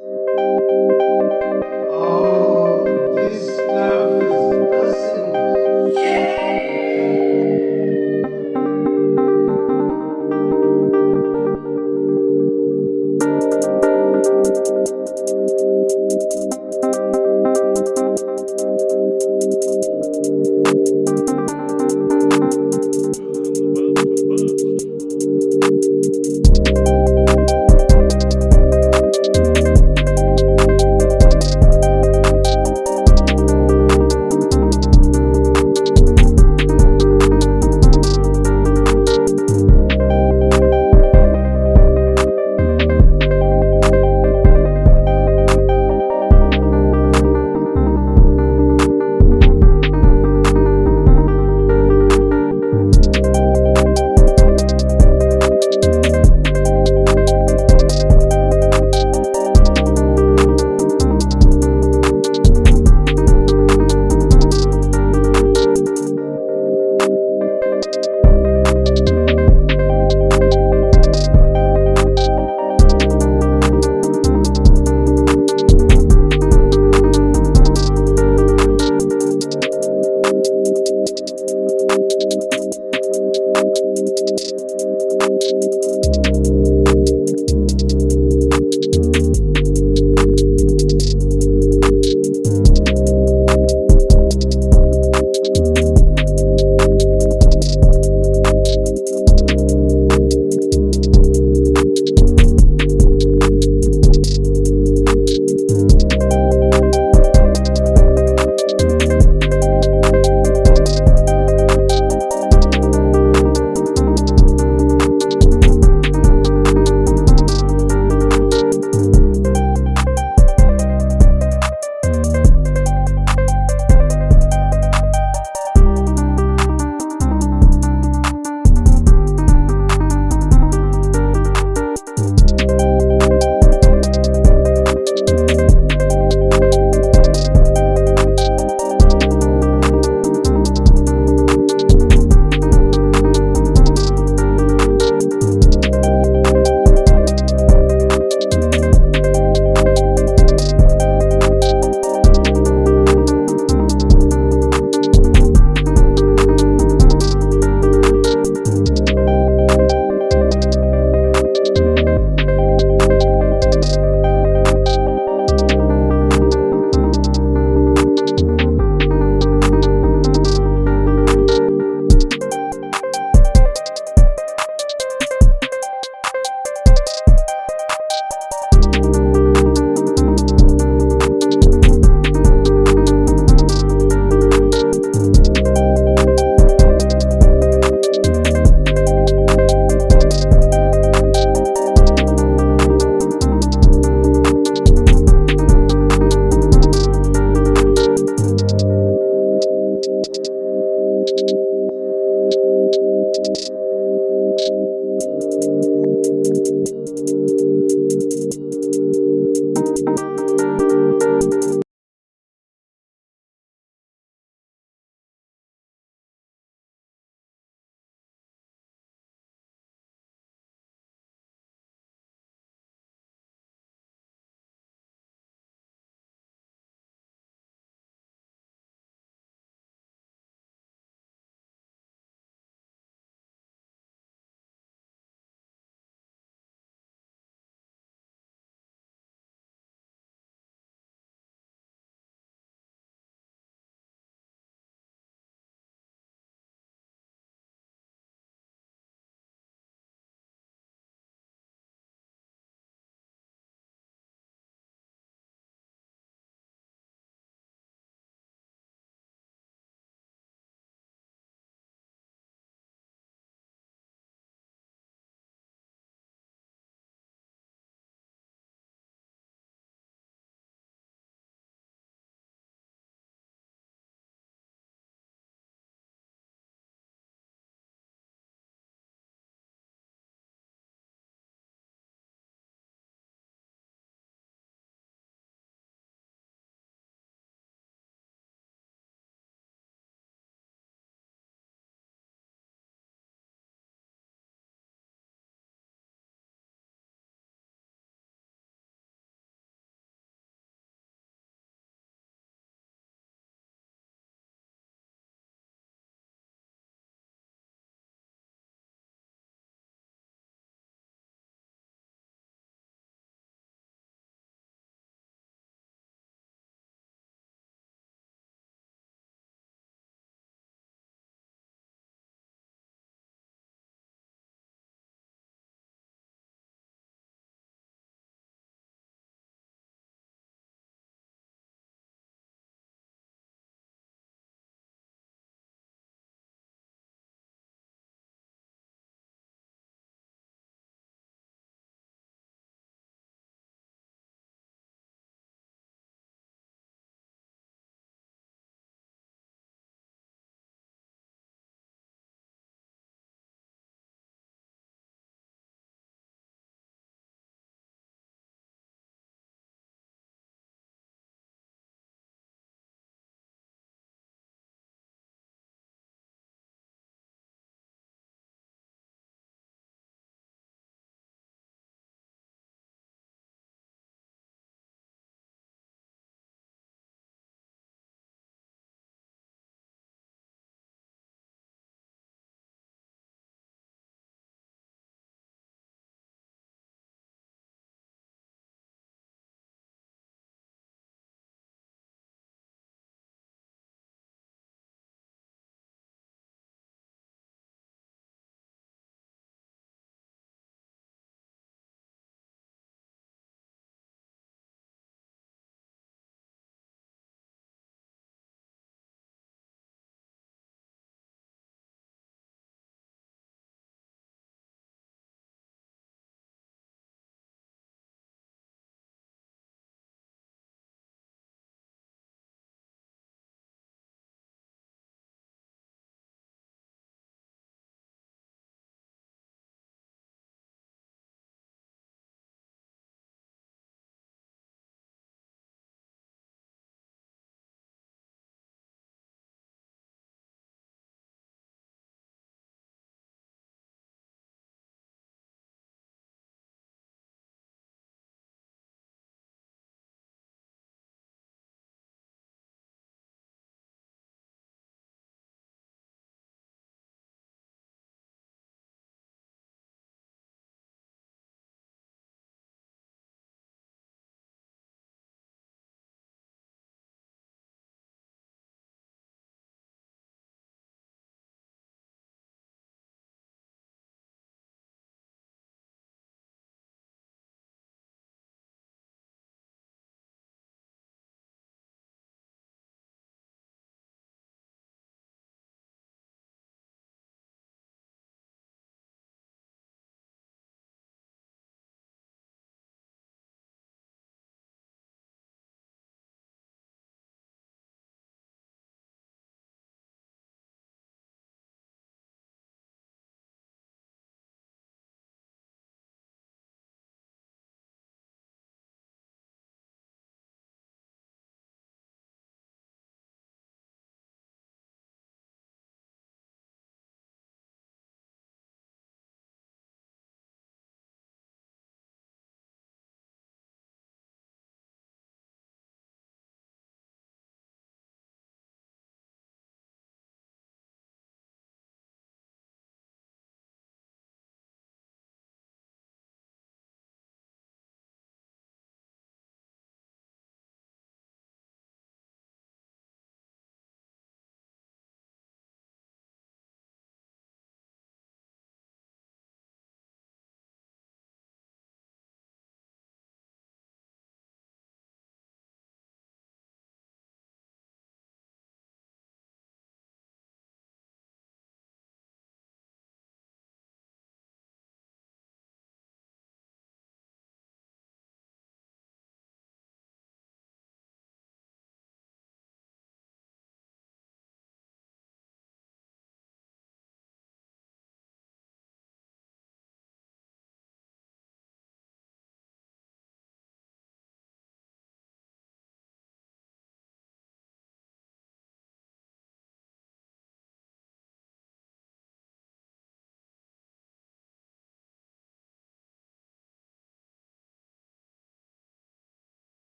Oh, this stuff is busting.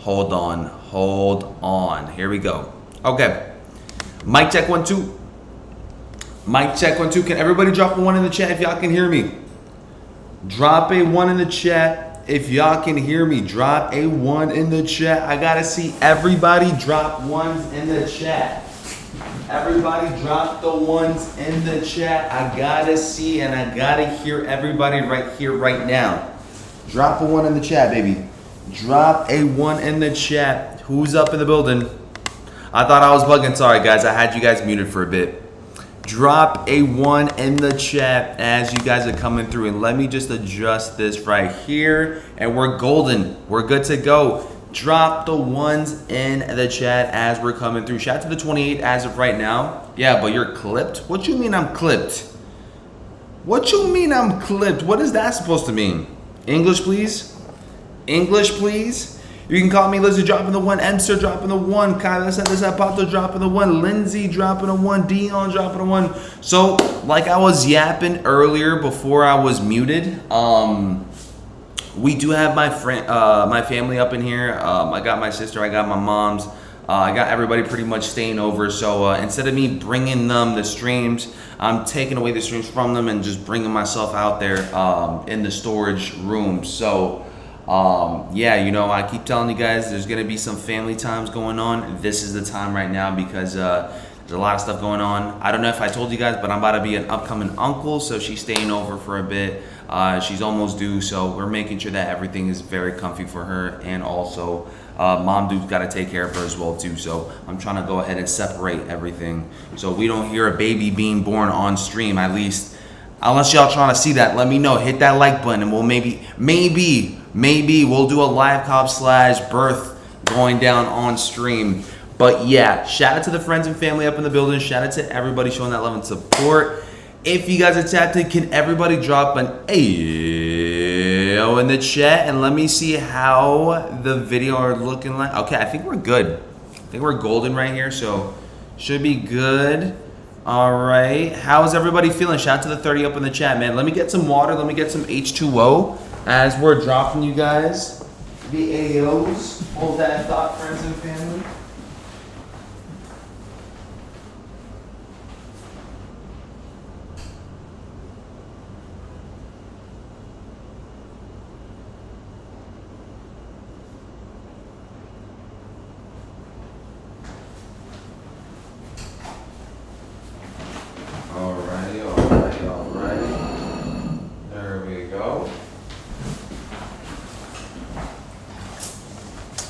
Hold on. Here we go. Okay. Mic check 1 2. Mic check 1 2. Can everybody drop a 1 in the chat if y'all can hear me? Drop a 1 in the chat if y'all can hear me. Drop a 1 in the chat. I gotta see everybody drop 1s in the chat. Everybody drop the 1s in the chat. I gotta see and I gotta hear everybody right here, right now. Drop a 1 in the chat, baby. Drop a 1 in the chat. Who's up in the building? I thought I was bugging. Sorry, guys. I had you guys muted for a bit. Drop a 1 in the chat as you guys are coming through. And let me just adjust this right here. And we're golden. We're good to go. Drop the 1s in the chat as we're coming through. Shout out to the 28 as of right now. Yeah, but you're clipped? What you mean I'm clipped? What you mean I'm clipped? What is that supposed to mean? English, please. English, please. You can call me Lizzie dropping the 1, Emster dropping the 1, Kyla Pato dropping the 1, Lindsay dropping the 1, Dion dropping the 1. So, like I was yapping earlier before I was muted, we do have my friend, my family up in here. I got my sister, I got my mom's, I got everybody pretty much staying over. So instead of me bringing them the streams, I'm taking away the streams from them and just bringing myself out there in the storage room. So. Yeah, you know, I keep telling you guys there's going to be some family times going on. This is the time right now because there's a lot of stuff going on. I don't know if I told you guys, but I'm about to be an upcoming uncle, so she's staying over for a bit. She's almost due, so we're making sure that everything is very comfy for her, and also mom dude's got to take care of her as well too. So I'm trying to go ahead and separate everything so we don't hear a baby being born on stream, at least. Unless y'all trying to see that, let me know. Hit that like button and we'll maybe we'll do a live cop / birth going down on stream. But yeah, shout out to the friends and family up in the building. Shout out to everybody showing that love and support. If you guys are tapped in, can everybody drop an AO in the chat? And let me see how the video are looking like. Okay, I think we're good. I think we're golden right here, so should be good. All right, how's everybody feeling? Shout out to the 30 up in the chat, man. Let me get some water. Let me get some H2O as we're dropping you guys the AOs. Hold that thought, friends and family.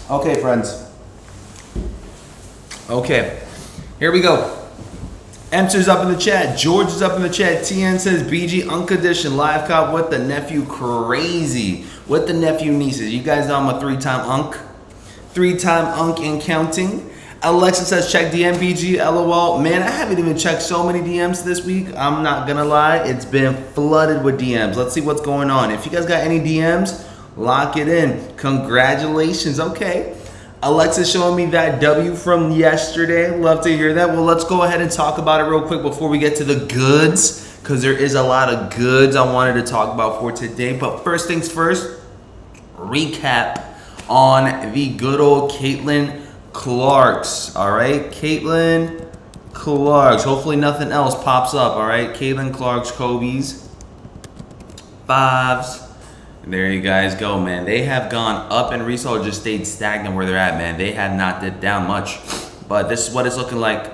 Okay, friends. Okay, here we go. Emster's up in the chat. George is up in the chat. TN says BG Unk Edition live cop with the nephew crazy. With the nephew nieces. You guys know I'm a 3-time Unk. 3-time Unk and counting. Alexa says check DM BG LOL. Man, I haven't even checked so many DMs this week. I'm not gonna lie. It's been flooded with DMs. Let's see what's going on. If you guys got any DMs, lock it in. Congratulations. Okay. Alexa's showing me that W from yesterday. Love to hear that. Well, let's go ahead and talk about it real quick before we get to the goods, because there is a lot of goods I wanted to talk about for today. But first things first, recap on the good old Caitlin Clarks. All right. Caitlin Clarks. Hopefully nothing else pops up. All right. Caitlin Clarks, Kobe's 5s. There you guys go, man. They have gone up in resale or just stayed stagnant where they're at, man. They have not dipped down much. But this is what it's looking like.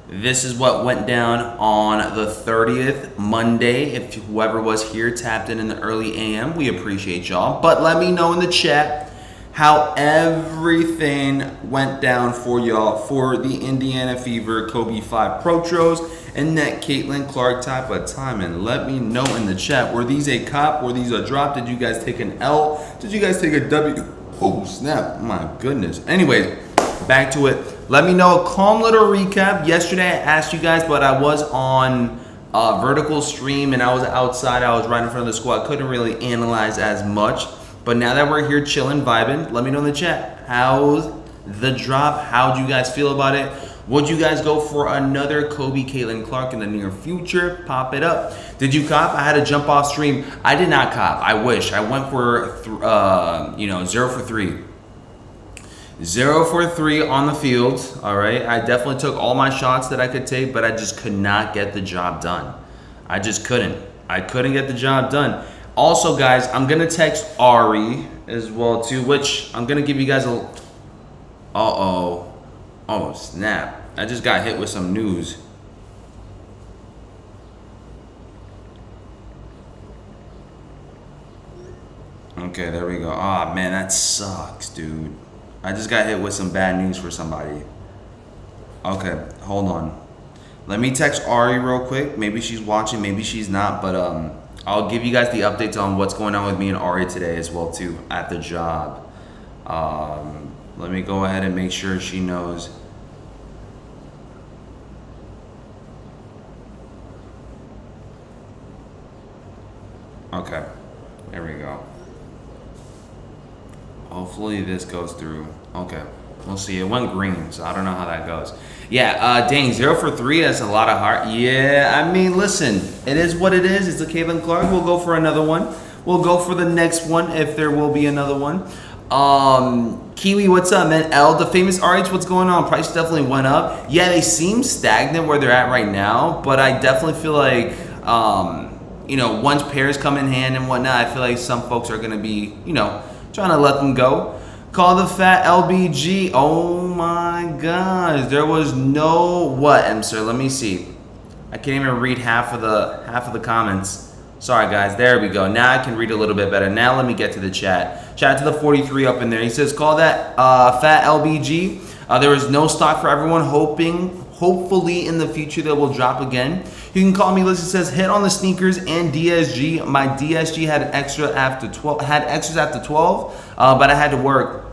This is what went down on the 30th, Monday. If whoever was here tapped in the early AM, we appreciate y'all. But let me know in the chat how everything went down for y'all for the Indiana Fever Kobe 5 Protros and that Caitlin Clark type of timing. Let me know in the chat. Were these a cop? Were these a drop? Did you guys take an L? Did you guys take a W? Oh, snap. My goodness. Anyways, back to it. Let me know. A calm little recap. Yesterday I asked you guys, but I was on vertical stream and I was outside. I was right in front of the school. I couldn't really analyze as much. But now that we're here chilling, vibing, let me know in the chat. How's the drop? How'd you guys feel about it? Would you guys go for another Kobe Caitlin Clark in the near future? Pop it up. Did you cop? I had to jump off stream. I did not cop. I wish. I went for 0 for 3. 0 for 3 on the field. All right. I definitely took all my shots that I could take, but I just could not get the job done. I just couldn't. I couldn't get the job done. Also, guys, I'm going to text Ari as well, too, which I'm going to give you guys a... Uh-oh. Oh, snap. I just got hit with some news. Okay, there we go. Oh, man, that sucks, dude. I just got hit with some bad news for somebody. Okay, hold on. Let me text Ari real quick. Maybe she's watching, maybe she's not, but I'll give you guys the updates on what's going on with me and Ari today as well, too, at the job. Let me go ahead and make sure she knows. Okay, there we go. Hopefully this goes through. Okay, we'll see. It went green, so I don't know how that goes. Yeah, dang, 0 for 3. That's a lot of heart. Yeah, I mean, listen, it is what it is. It's a Caitlin Clark. We'll go for another one. We'll go for the next one if there will be another one. Kiwi, what's up, man? L, the famous RH, what's going on? Price definitely went up. Yeah, they seem stagnant where they're at right now, but I definitely feel like, you know, once pairs come in hand and whatnot, I feel like some folks are going to be, you know, trying to let them go. Call the fat LBG. Oh my gosh. There was no what, Sir? Let me see. I can't even read half of the comments. Sorry guys. There we go. Now I can read a little bit better. Now let me get to the chat. Chat to the 43 up in there. He says, call that fat LBG. There is no stock for everyone. Hopefully in the future they will drop again. You can call me. Listen, says hit on the sneakers and DSG. My DSG had extras after 12, but I had to work.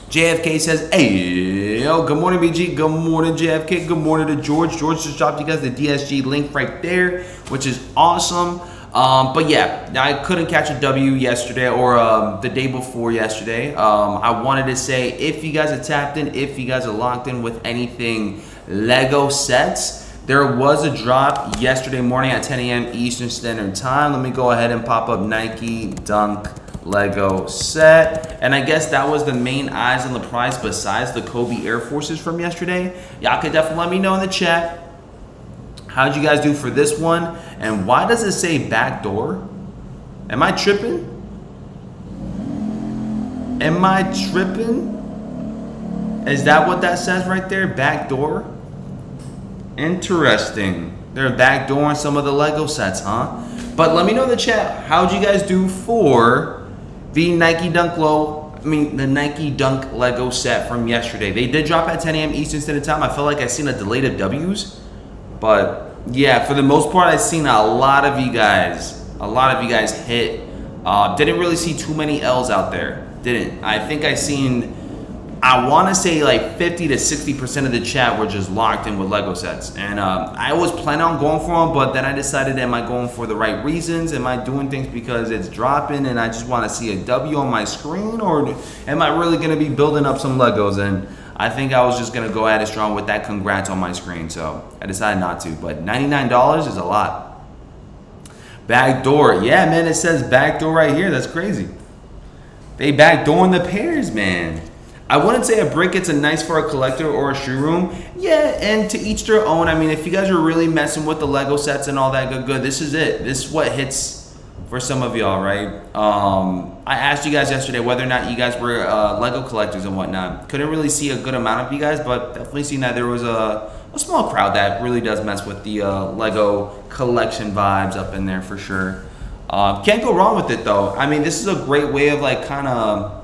JFK says, hey, yo, good morning, BG. Good morning, JFK. Good morning to George. George just dropped you guys the DSG link right there, which is awesome. But yeah, I couldn't catch a W yesterday or the day before yesterday. I wanted to say, if you guys are tapped in, if you guys are locked in with anything Lego sets, there was a drop yesterday morning at 10 a.m. Eastern Standard Time. Let me go ahead and pop up Nike Dunk Lego set. And I guess that was the main eyes on the price besides the Kobe Air Forces from yesterday. Y'all could definitely let me know in the chat. How'd you guys do for this one? And why does it say backdoor? Am I tripping? Am I tripping? Is that what that says right there? Backdoor? Interesting. They're backdooring some of the Lego sets, huh? But let me know in the chat, how'd you guys do for the Nike Dunk Lego set from yesterday? They did drop at 10 a.m. Eastern Standard Time. I feel like I've seen a delay of W's. But yeah, for the most part, I've seen a lot of you guys hit. Didn't really see too many L's out there. Didn't. I think I want to say like 50 to 60% of the chat were just locked in with Lego sets. And I was planning on going for them, but then I decided, am I going for the right reasons? Am I doing things because it's dropping and I just want to see a W on my screen? Or am I really going to be building up some Legos? And I think I was just going to go at it strong with that congrats on my screen. So I decided not to. But $99 is a lot. Backdoor. Yeah, man, it says backdoor right here. That's crazy. They backdooring the pairs, man. I wouldn't say a brick gets a nice for a collector or a shoe room. Yeah, and to each their own. I mean, if you guys are really messing with the Lego sets and all that good, this is it. This is what hits for some of y'all, right? I asked you guys yesterday whether or not you guys were Lego collectors and whatnot. Couldn't really see a good amount of you guys, but definitely seen that there was a small crowd that really does mess with the Lego collection vibes up in there for sure. Can't go wrong with it though. I mean, this is a great way of like kind of,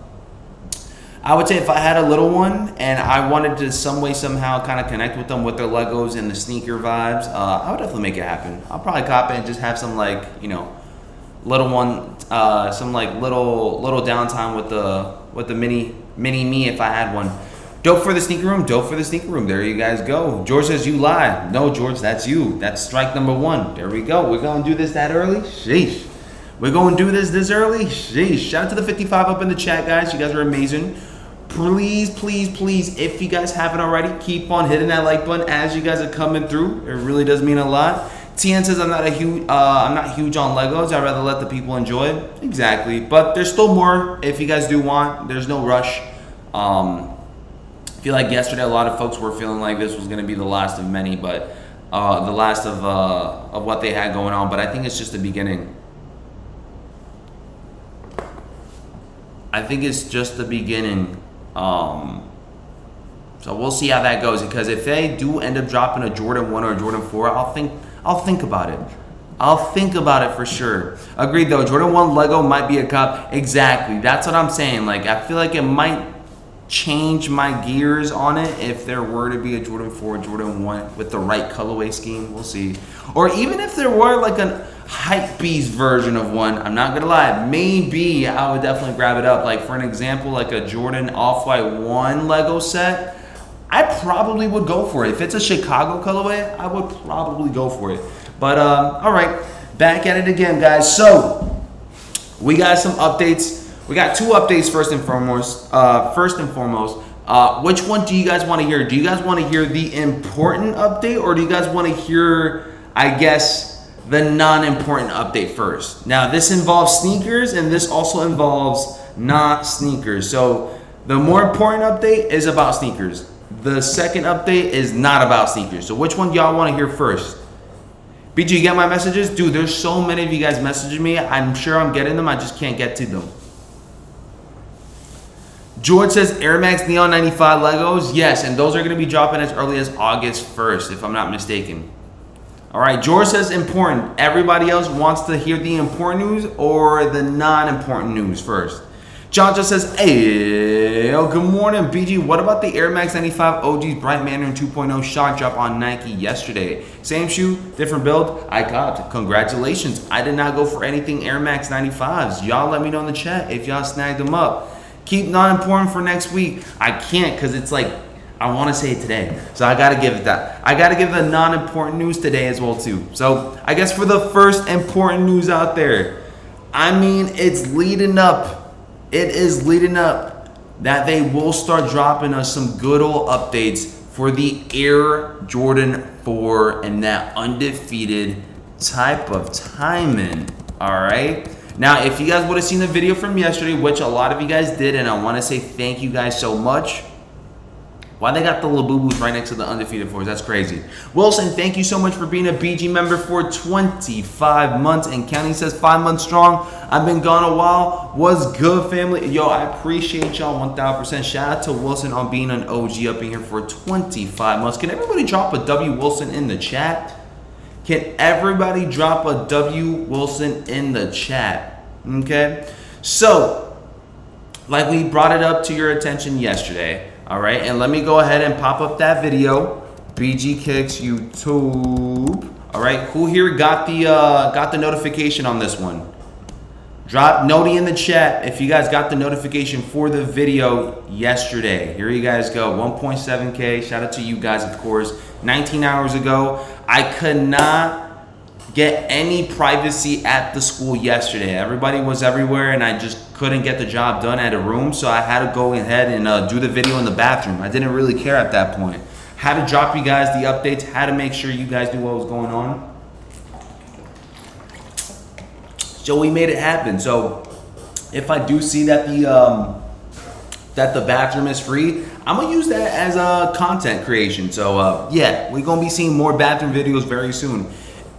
I would say if I had a little one and I wanted to some way, somehow kind of connect with them with their Legos and the sneaker vibes, I would definitely make it happen. I'll probably cop it and just have some like, you know, little one, some like little downtime with the mini me if I had one. Dope for the sneaker room, dope for the sneaker room. There you guys go. George says you lie. No, George, that's you. That's strike number one. There we go. We're going to do this that early? Sheesh. We're going to do this early? Sheesh. Shout out to the 55 up in the chat, guys. You guys are amazing. Please, if you guys haven't already, keep on hitting that like button as you guys are coming through. It really does mean a lot. Tien says I'm not huge on Legos. I'd rather let the people enjoy it. Exactly. But there's still more if you guys do want. There's no rush. feel like yesterday a lot of folks were feeling like this was going to be the last of many, but the last of what they had going on. But I think it's just the beginning. I think it's just the beginning. So we'll see how that goes, because if they do end up dropping a Jordan 1 or a Jordan 4, I'll think about it. I'll think about it for sure. Agreed though, Jordan 1 Lego might be a cop. Exactly. That's what I'm saying. Like, I feel like it might change my gears on it if there were to be a Jordan 4 or Jordan 1 with the right colorway scheme. We'll see. Or even if there were like a hypebeast version of one, I'm not gonna lie, maybe I would definitely grab it up. Like, for an example, like a Jordan Off-White 1 Lego set, I probably would go for it. If it's a Chicago colorway, I would probably go for it. But all right, back at it again, guys. So we got some updates. We got 2 updates first and foremost. Which one do you guys want to hear? Do you guys want to hear the important update, or do you guys want to hear, I guess, the non-important update first? Now, this involves sneakers, and this also involves not sneakers. So the more important update is about sneakers. The second update is not about sneakers. So which one do y'all want to hear first? BG, you get my messages? Dude, there's so many of you guys messaging me. I'm sure I'm getting them. I just can't get to them. George says Air Max Neon 95 Legos. Yes, and those are going to be dropping as early as August 1st, if I'm not mistaken. All right, George says important. Everybody else wants to hear the important news or the non-important news first. John just says, hey, good morning, BG. What about the Air Max 95 OG's Bright Mandarin 2.0 shock drop on Nike yesterday? Same shoe, different build. I copped. Congratulations. I did not go for anything Air Max 95s. Y'all let me know in the chat if y'all snagged them up. Keep non-important for next week. I can't, because it's like, I want to say it today. So I got to give it that. I got to give the non-important news today as well, too. So I guess for the first important news out there, I mean, it's leading up. It is leading up that they will start dropping us some good old updates for the Air Jordan 4 and that undefeated type of timing. All right. Now, if you guys would have seen the video from yesterday, which a lot of you guys did, and I want to say thank you guys so much. Why they got the Labubus right next to the Undefeated 4s? That's crazy. Wilson, thank you so much for being a BG member for 25 months. And County says 5 months strong. I've been gone a while. What's good, family? Yo, I appreciate y'all 1,000%. Shout out to Wilson on being an OG up in here for 25 months. Can everybody drop a W Wilson in the chat? Can everybody drop a W Wilson in the chat? Okay. So, like we brought it up to your attention yesterday. All right, and let me go ahead and pop up that video. BG Kicks YouTube. All right, who here got the notification on this one? Drop noti in the chat if you guys got the notification for the video yesterday. Here you guys go, 1.7K. Shout out to you guys, of course. 19 hours ago, I could not get any privacy at the school yesterday. Everybody was everywhere, and I just couldn't get the job done at a room, so I had to go ahead and do the video in the bathroom. I didn't really care at that point. Had to drop you guys the updates, had to make sure you guys knew what was going on. So we made it happen. So if I do see that the bathroom is free, I'm gonna use that as a content creation. So yeah, we're gonna be seeing more bathroom videos very soon.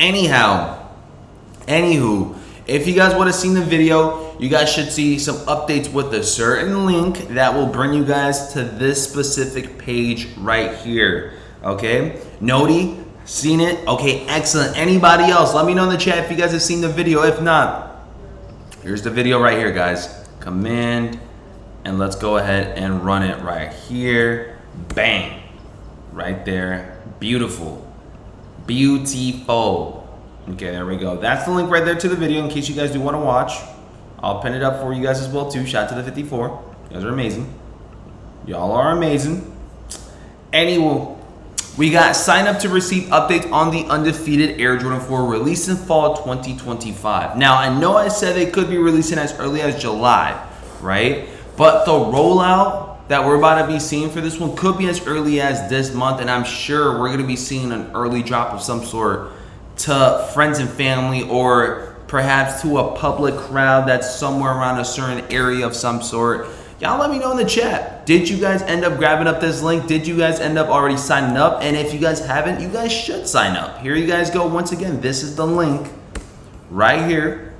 Anywho, if you guys would have seen the video, you guys should see some updates with a certain link that will bring you guys to this specific page right here. Okay, Noti, seen it? Okay, excellent. Anybody else? Let me know in the chat if you guys have seen the video. If not, here's the video right here, guys. Command, and let's go ahead and run it right here. Bang, right there. Beautiful. Beautiful. Okay, there we go. That's the link right there to the video in case you guys do want to watch. I'll pin it up for you guys as well too. Shout out to the 54. You guys are amazing. Y'all are amazing. Anyway, we got sign up to receive updates on the undefeated Air Jordan 4 released in fall 2025. Now, I know I said they could be releasing as early as July, right? But the rollout that we're about to be seeing for this one could be as early as this month, and I'm sure we're going to be seeing an early drop of some sort to friends and family, or perhaps to a public crowd that's somewhere around a certain area of some sort. Y'all let me know in the chat. Did you guys end up grabbing up this link? Did you guys end up already signing up? And if you guys haven't, you guys should sign up. Here you guys go. Once again, this is the link right here.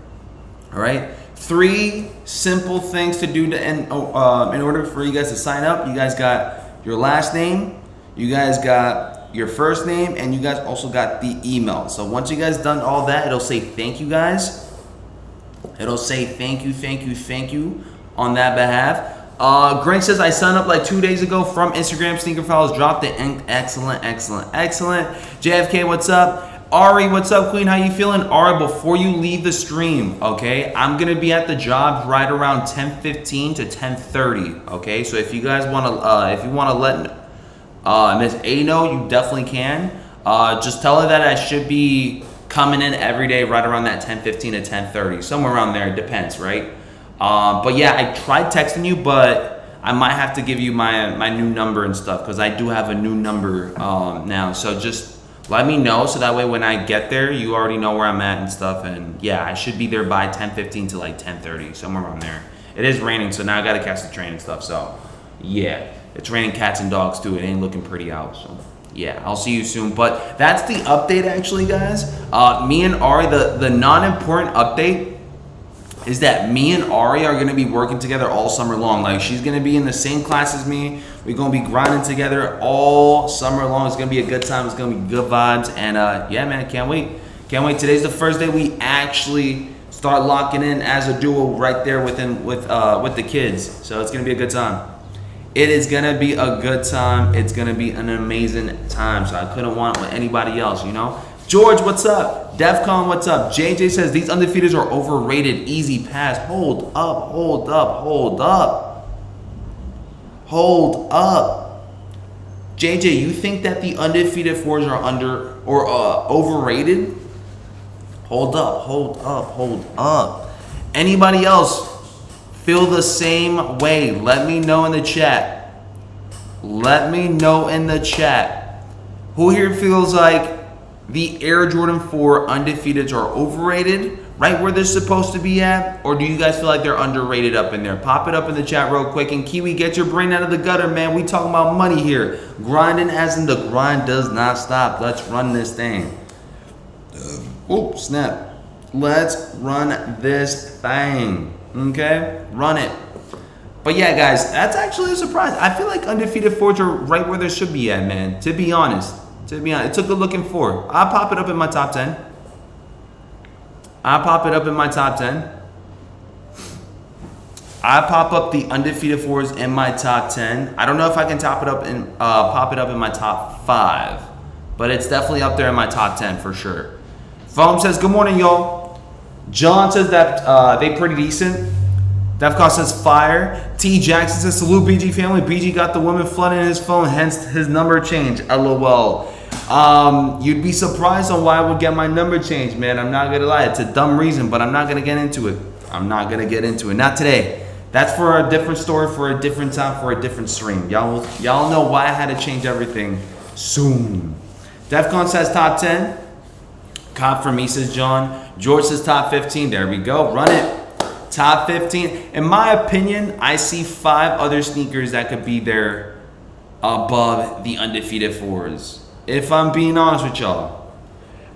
All right. 3 simple things to do in order for you guys to sign up. You guys got your last name, you guys got your first name, and you guys also got the email. So once you guys done all that, it'll say thank you guys. It'll say thank you on that behalf. Greg says I signed up like 2 days ago from Instagram. Sneaker Files dropped it. Excellent. JFK, what's up? Ari, what's up, Queen? How you feeling? Ari, before you leave the stream, okay, I'm gonna be at the job right around 10:15 to 10:30. Okay, so if you guys wanna let Miss A know, you definitely can. Just tell her that I should be coming in every day right around that 10:15 to 10:30, somewhere around there. It depends, right? But yeah, I tried texting you, but I might have to give you my new number and stuff because I do have a new number now. So just let me know so that way when I get there, you already know where I'm at and stuff. And yeah, I should be there by 10:15 to like 10:30, somewhere around there. It is raining, so now I gotta catch the train and stuff. So yeah, it's raining cats and dogs too. It ain't looking pretty out. So yeah, I'll see you soon. But that's the update actually, guys. Me and Ari, the non-important update is that me and Ari are gonna be working together all summer long. Like she's gonna be in the same class as me. We're gonna be grinding together all summer long. It's gonna be a good time. It's gonna be good vibes. And yeah, man, can't wait. Can't wait. Today's the first day we actually start locking in as a duo right there with the kids. So it's gonna be a good time. It is gonna be a good time. It's gonna be an amazing time. So I couldn't want it with anybody else, you know? George, what's up? Defcon, what's up? JJ says these undefeateds are overrated. Easy pass. Hold up. JJ, you think that the undefeated 4s are under or overrated? Hold up. Anybody else feel the same way? Let me know in the chat. Who here feels like the Air Jordan 4 undefeateds are overrated, right where they're supposed to be at? Or do you guys feel like they're underrated up in there? Pop it up in the chat real quick. And Kiwi, get your brain out of the gutter, man. We talking about money here. Grinding as in the grind does not stop. Let's run this thing. Oh, snap. Let's run this thing. Okay? Run it. But yeah, guys, that's actually a surprise. I feel like undefeated 4s are right where they should be at, man. To be honest. It's a good looking 4. I'll pop it up in my top 10. I pop up the undefeated 4s in my top 10. I don't know if I can pop it up in my top 5, but it's definitely up there in my top 10 for sure. Foam says, good morning, y'all. John says that they pretty decent. Defcon says fire. T Jackson says salute BG family. BG got the woman flooding in his phone, hence his number change. LOL. You'd be surprised on why I would get my number changed, man. I'm not gonna lie. It's a dumb reason, but I'm not gonna get into it. Not today. That's for a different story, for a different time, for a different stream. Y'all know why I had to change everything soon. Defcon says top 10. Cop for me, says John. George says top 15. There we go. Run it. Top 15. In my opinion, I see 5 other sneakers that could be there above the undefeated 4s. If I'm being honest with y'all,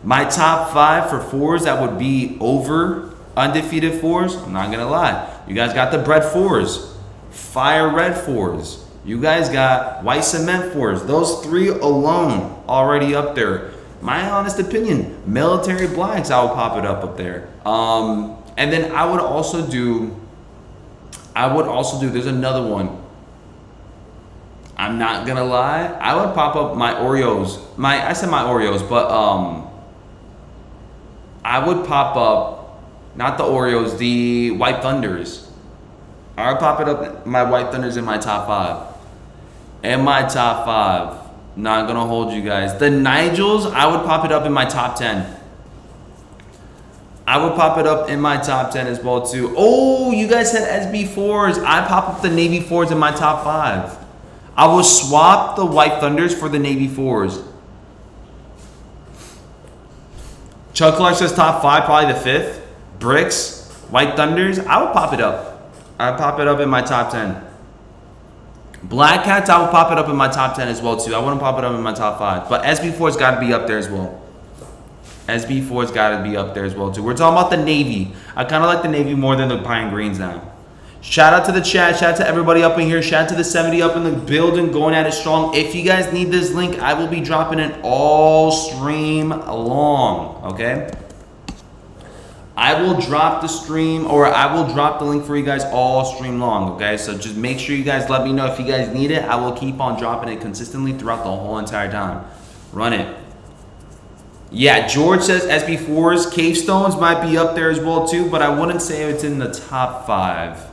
my top 5 for 4s that would be over undefeated 4s, I'm not gonna lie. You guys got the bread 4s, fire red 4s. You guys got white cement 4s. Those 3 alone already up there. My honest opinion, military blacks, I would pop it up there. And then I would also do, there's another one. I'm not gonna lie, I would pop up my Oreos. I said my Oreos, but I would pop up, not the Oreos, the White Thunders. I would pop it up, my White Thunders in my top 5. Not gonna hold you guys. The Nigels, I would pop it up in my top 10. I would pop it up in my top 10 as well too. Oh, you guys said SB4s. I pop up the Navy 4s in my top 5. I will swap the White Thunders for the Navy 4s. Chuck Clark says top 5, probably the 5th. Bricks, White Thunders. I would pop it up. I'd pop it up in my top 10. Black Cats, I will pop it up in my top 10 as well, too. I wouldn't pop it up in my top 5. But SB4's got to be up there as well. SB4's got to be up there as well, too. We're talking about the Navy. I kind of like the Navy more than the Pine Greens now. Shout out to the chat. Shout out to everybody up in here. Shout out to the 70 up in the building, going at it strong. If you guys need this link, I will be dropping it all stream long, okay? I will drop the stream, or I will drop the link for you guys all stream long, okay? So just make sure you guys let me know if you guys need it. I will keep on dropping it consistently throughout the whole entire time. Run it. Yeah, George says SB4s. Cave Stones might be up there as well too, but I wouldn't say it's in the top 5.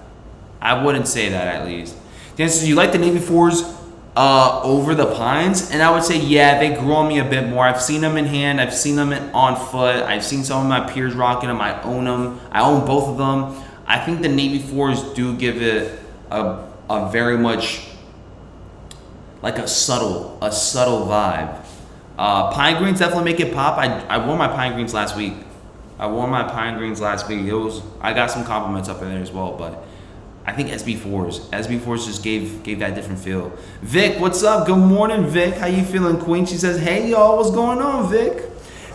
I wouldn't say that, at least. Dan says, you like the Navy 4s over the Pines? And I would say, yeah, they grew on me a bit more. I've seen them in hand. I've seen them on foot. I've seen some of my peers rocking them. I own them. I own both of them. I think the Navy 4s do give it a very much, like a subtle vibe. Pine Greens definitely make it pop. I wore my Pine Greens last week. I got some compliments up in there as well, but I think SB4s just gave that different feel. Vic, what's up? Good morning, Vic. How you feeling, Queen? She says, hey, y'all, what's going on, Vic?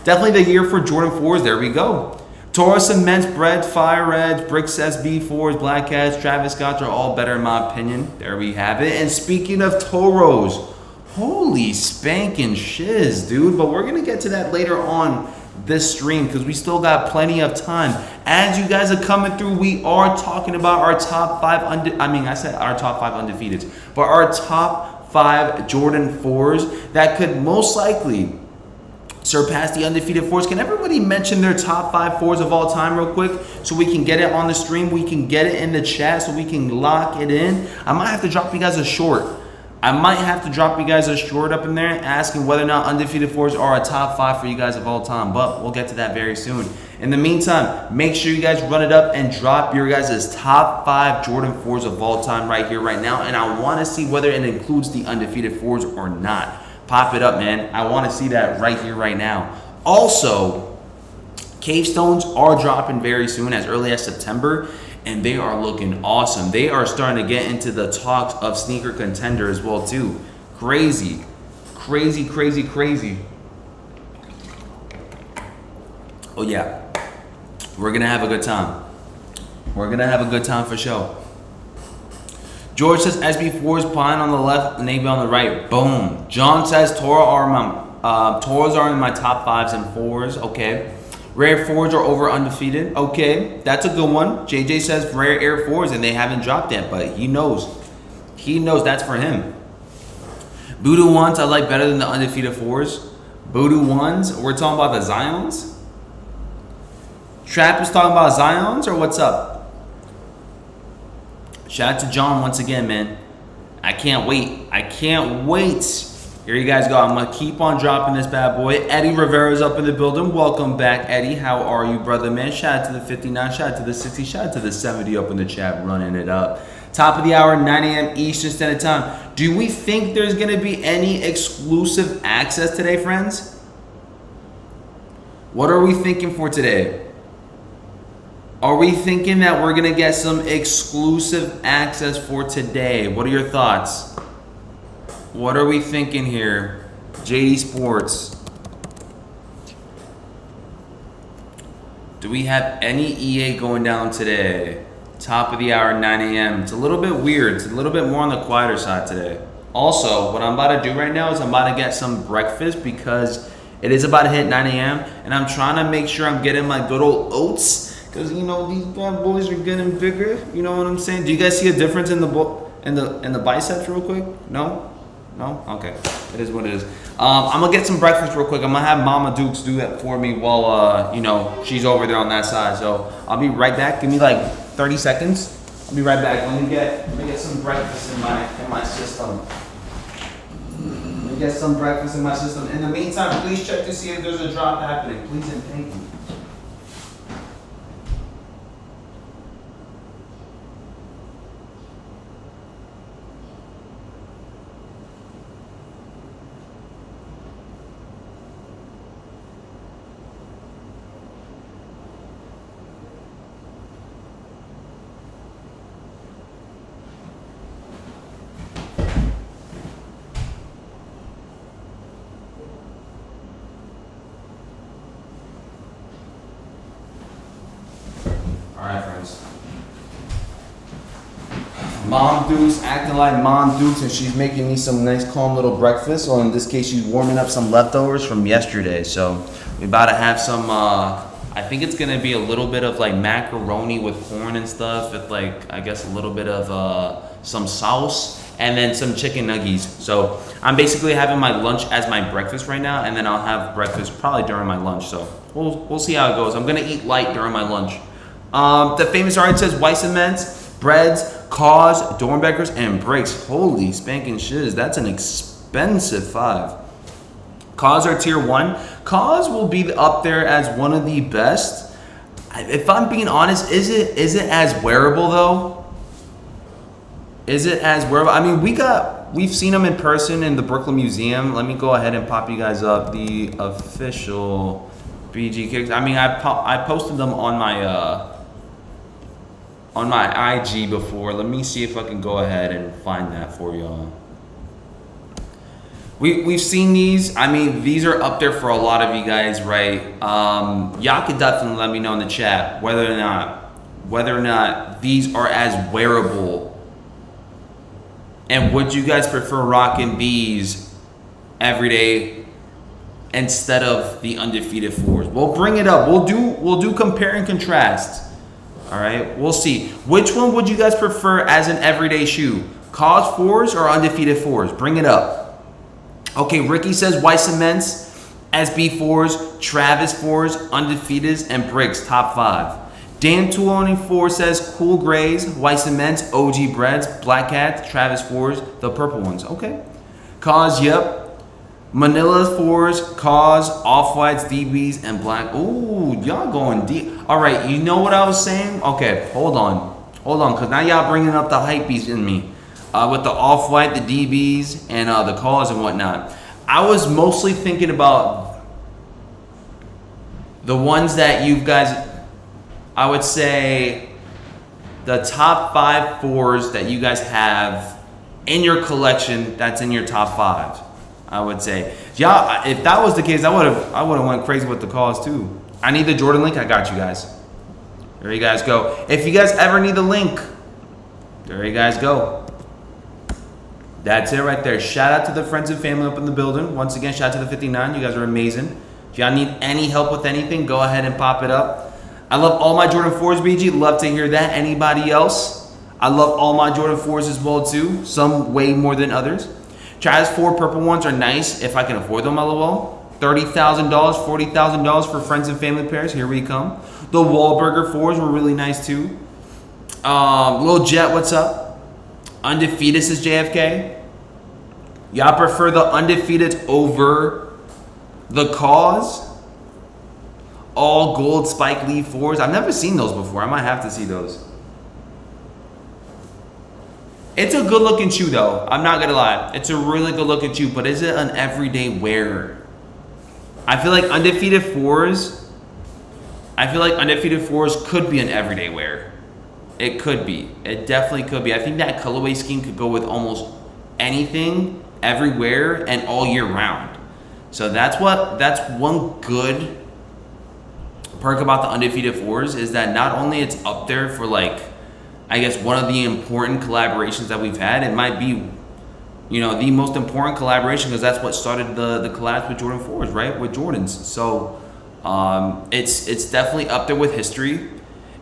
Definitely the year for Jordan 4s. There we go. Toro Cements, Bread, Fire Reds, Bricks SB4s, Black Cats, Travis Scotts are all better in my opinion. There we have it. And speaking of Toros, holy spanking shiz, dude. But we're going to get to that later on this stream because we still got plenty of time. As you guys are coming through, we are talking about our top 5 I said our top 5 undefeateds, but our top 5 Jordan 4s that could most likely surpass the undefeated 4s. Can everybody mention their top 5 4s of all time real quick so we can get it on the stream, we can get it in the chat so we can lock it in? I might have to drop you guys a short. Up in there asking whether or not undefeated 4s are a top 5 for you guys of all time, but we'll get to that very soon. In the meantime, make sure you guys run it up and drop your guys' top 5 Jordan 4s of all time right here, right now, and I want to see whether it includes the undefeated 4s or not. Pop it up, man. I want to see that right here, right now. Also, Cave Stones are dropping very soon, as early as September, and they are looking awesome. They are starting to get into the talks of sneaker contender as well too. Crazy. Oh yeah, we're gonna have a good time. For sure. George says SB4s, Pine on the left, Navy on the right. Boom. John says Toros are in my top 5s and 4s. Okay. Rare 4s are over undefeated. Okay, that's a good one. JJ says rare Air 4s and they haven't dropped yet, but he knows. That's for him. Voodoo 1s I like better than the undefeated 4s. Voodoo 1s, we're talking about the Zions? Trap is talking about Zions, or what's up? Shout out to John once again, man. I can't wait. Here you guys go. I'm going to keep on dropping this bad boy. Eddie Rivera's up in the building. Welcome back, Eddie. How are you, brother, man? Shout out to the 59. Shout out to the 60. Shout out to the 70 up in the chat, running it up. Top of the hour, 9 a.m. Eastern Standard Time. Do we think there's going to be any exclusive access today, friends? What are we thinking for today? Are we thinking that we're going to get some exclusive access for today? What are your thoughts? What are we thinking here? JD Sports. Do we have any EA going down today? Top of the hour, 9 a.m. It's a little bit weird. It's a little bit more on the quieter side today. Also, what I'm about to do right now is I'm about to get some breakfast because it is about to hit 9 a.m. and I'm trying to make sure I'm getting my good old oats because, you know, these bad boys are getting bigger. You know what I'm saying? Do you guys see a difference in the biceps real quick? No? Okay. It is what it is. I'm going to get some breakfast real quick. I'm going to have Mama Dukes do that for me while, she's over there on that side. So I'll be right back. Give me like 30 seconds. I'll be right back. Let me get some breakfast in my system. Let me get some breakfast in my system. In the meantime, please check to see if there's a drop happening. Please and thank you. Mom Dukes acting like Mom Dukes, and she's making me some nice calm little breakfast. Or in this case, she's warming up some leftovers from yesterday. So we're about to have some, I think it's gonna be a little bit of like macaroni with corn and stuff, with like, I guess a little bit of some sauce, and then some chicken nuggets. So I'm basically having my lunch as my breakfast right now, and then I'll have breakfast probably during my lunch. So we'll see how it goes. I'm gonna eat light during my lunch. The famous art says Weissenmans, breads, Cause, Dornbeckers, and Breaks. Holy spanking shiz, that's an expensive 5. Cause are tier 1. Cause will be up there as one of the best. If I'm being honest, is it as wearable though? Is it as wearable? I mean, we've seen them in person in the Brooklyn Museum. Let me go ahead and pop you guys up the official BG kicks. I mean, I posted them on my IG before. Let me see if I can go ahead and find that for y'all. We've seen these. I mean, these are up there for a lot of you guys, right? Y'all could definitely let me know in the chat whether or not these are as wearable, and would you guys prefer rocking these every day instead of the Undefeated 4s? We'll bring it up. We'll do compare and contrast. All right, we'll see. Which one would you guys prefer as an everyday shoe? Cause 4s or Undefeated 4s? Bring it up. Okay, Ricky says Weissenmans, SB 4s, Travis 4s, Undefeateds, and Briggs, top 5. Dan204 says Cool Grays, Weissenmans, OG Breads, Black Cats, Travis 4s, the purple ones. Okay. Cause, yep. Manila 4s, Cause, Off-Whites, DBs, and Black. Ooh, y'all going deep. All right, you know what I was saying? Okay, hold on, because now y'all bringing up the hypebeast in me. With the Off-White, the DBs, and the Cause and whatnot. I was mostly thinking about the ones that you guys, I would say, the top 5 4s that you guys have in your collection that's in your top 5. I would say, yeah. If that was the case, I would have went crazy with the Cause too. I need the Jordan link. I got you guys. There you guys go. If you guys ever need the link, there you guys go. That's it right there. Shout out to the friends and family up in the building. Once again, shout out to the 59. You guys are amazing. If y'all need any help with anything, go ahead and pop it up. I love all my Jordan 4s, BG. Love to hear that. Anybody else? I love all my Jordan 4s as well too. Some way more than others. Travis 4 purple ones are nice if I can afford them, LOL. $30,000, $40,000 for friends and family pairs. Here we come. The Wahlburger 4s were really nice too. Lil Jet, what's up? Undefeated is JFK. Y'all prefer the Undefeated over the Cause? All gold Spike Lee 4s. I've never seen those before. I might have to see those. It's a good looking shoe though. I'm not gonna lie. It's a really good looking shoe, but is it an everyday wearer? I feel like Undefeated 4s could be an everyday wear. It could be. It definitely could be. I think that colorway scheme could go with almost anything, everywhere, and all year round. So that's one good perk about the Undefeated 4s is that not only it's up there for like, I guess one of the important collaborations that we've had. It might be, the most important collaboration because that's what started the collabs with Jordan 4s, right? With Jordans. So it's definitely up there with history.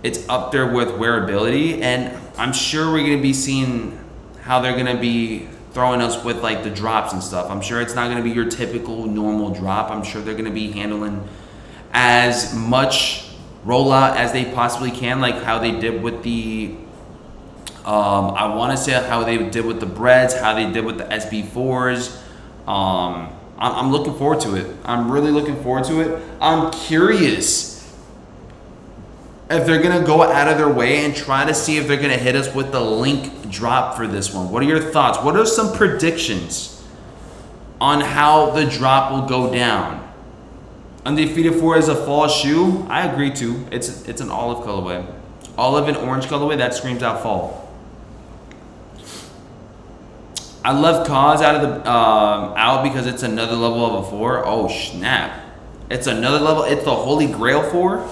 It's up there with wearability, and I'm sure we're gonna be seeing how they're gonna be throwing us with like the drops and stuff. I'm sure it's not gonna be your typical normal drop. I'm sure they're gonna be handling as much rollout as they possibly can, like how they did with the I want to say how they did with the breads, how they did with the SB4s. I'm looking forward to it. I'm really looking forward to it. I'm curious if they're gonna go out of their way and try to see if they're gonna hit us with the link drop for this one. What are your thoughts? What are some predictions on how the drop will go down? Undefeated 4 is a fall shoe. I agree too. It's an olive colorway. Olive and orange colorway, that screams out fall. I love Cause out of the out because it's another level of a 4. Oh snap! It's another level. It's the Holy Grail 4.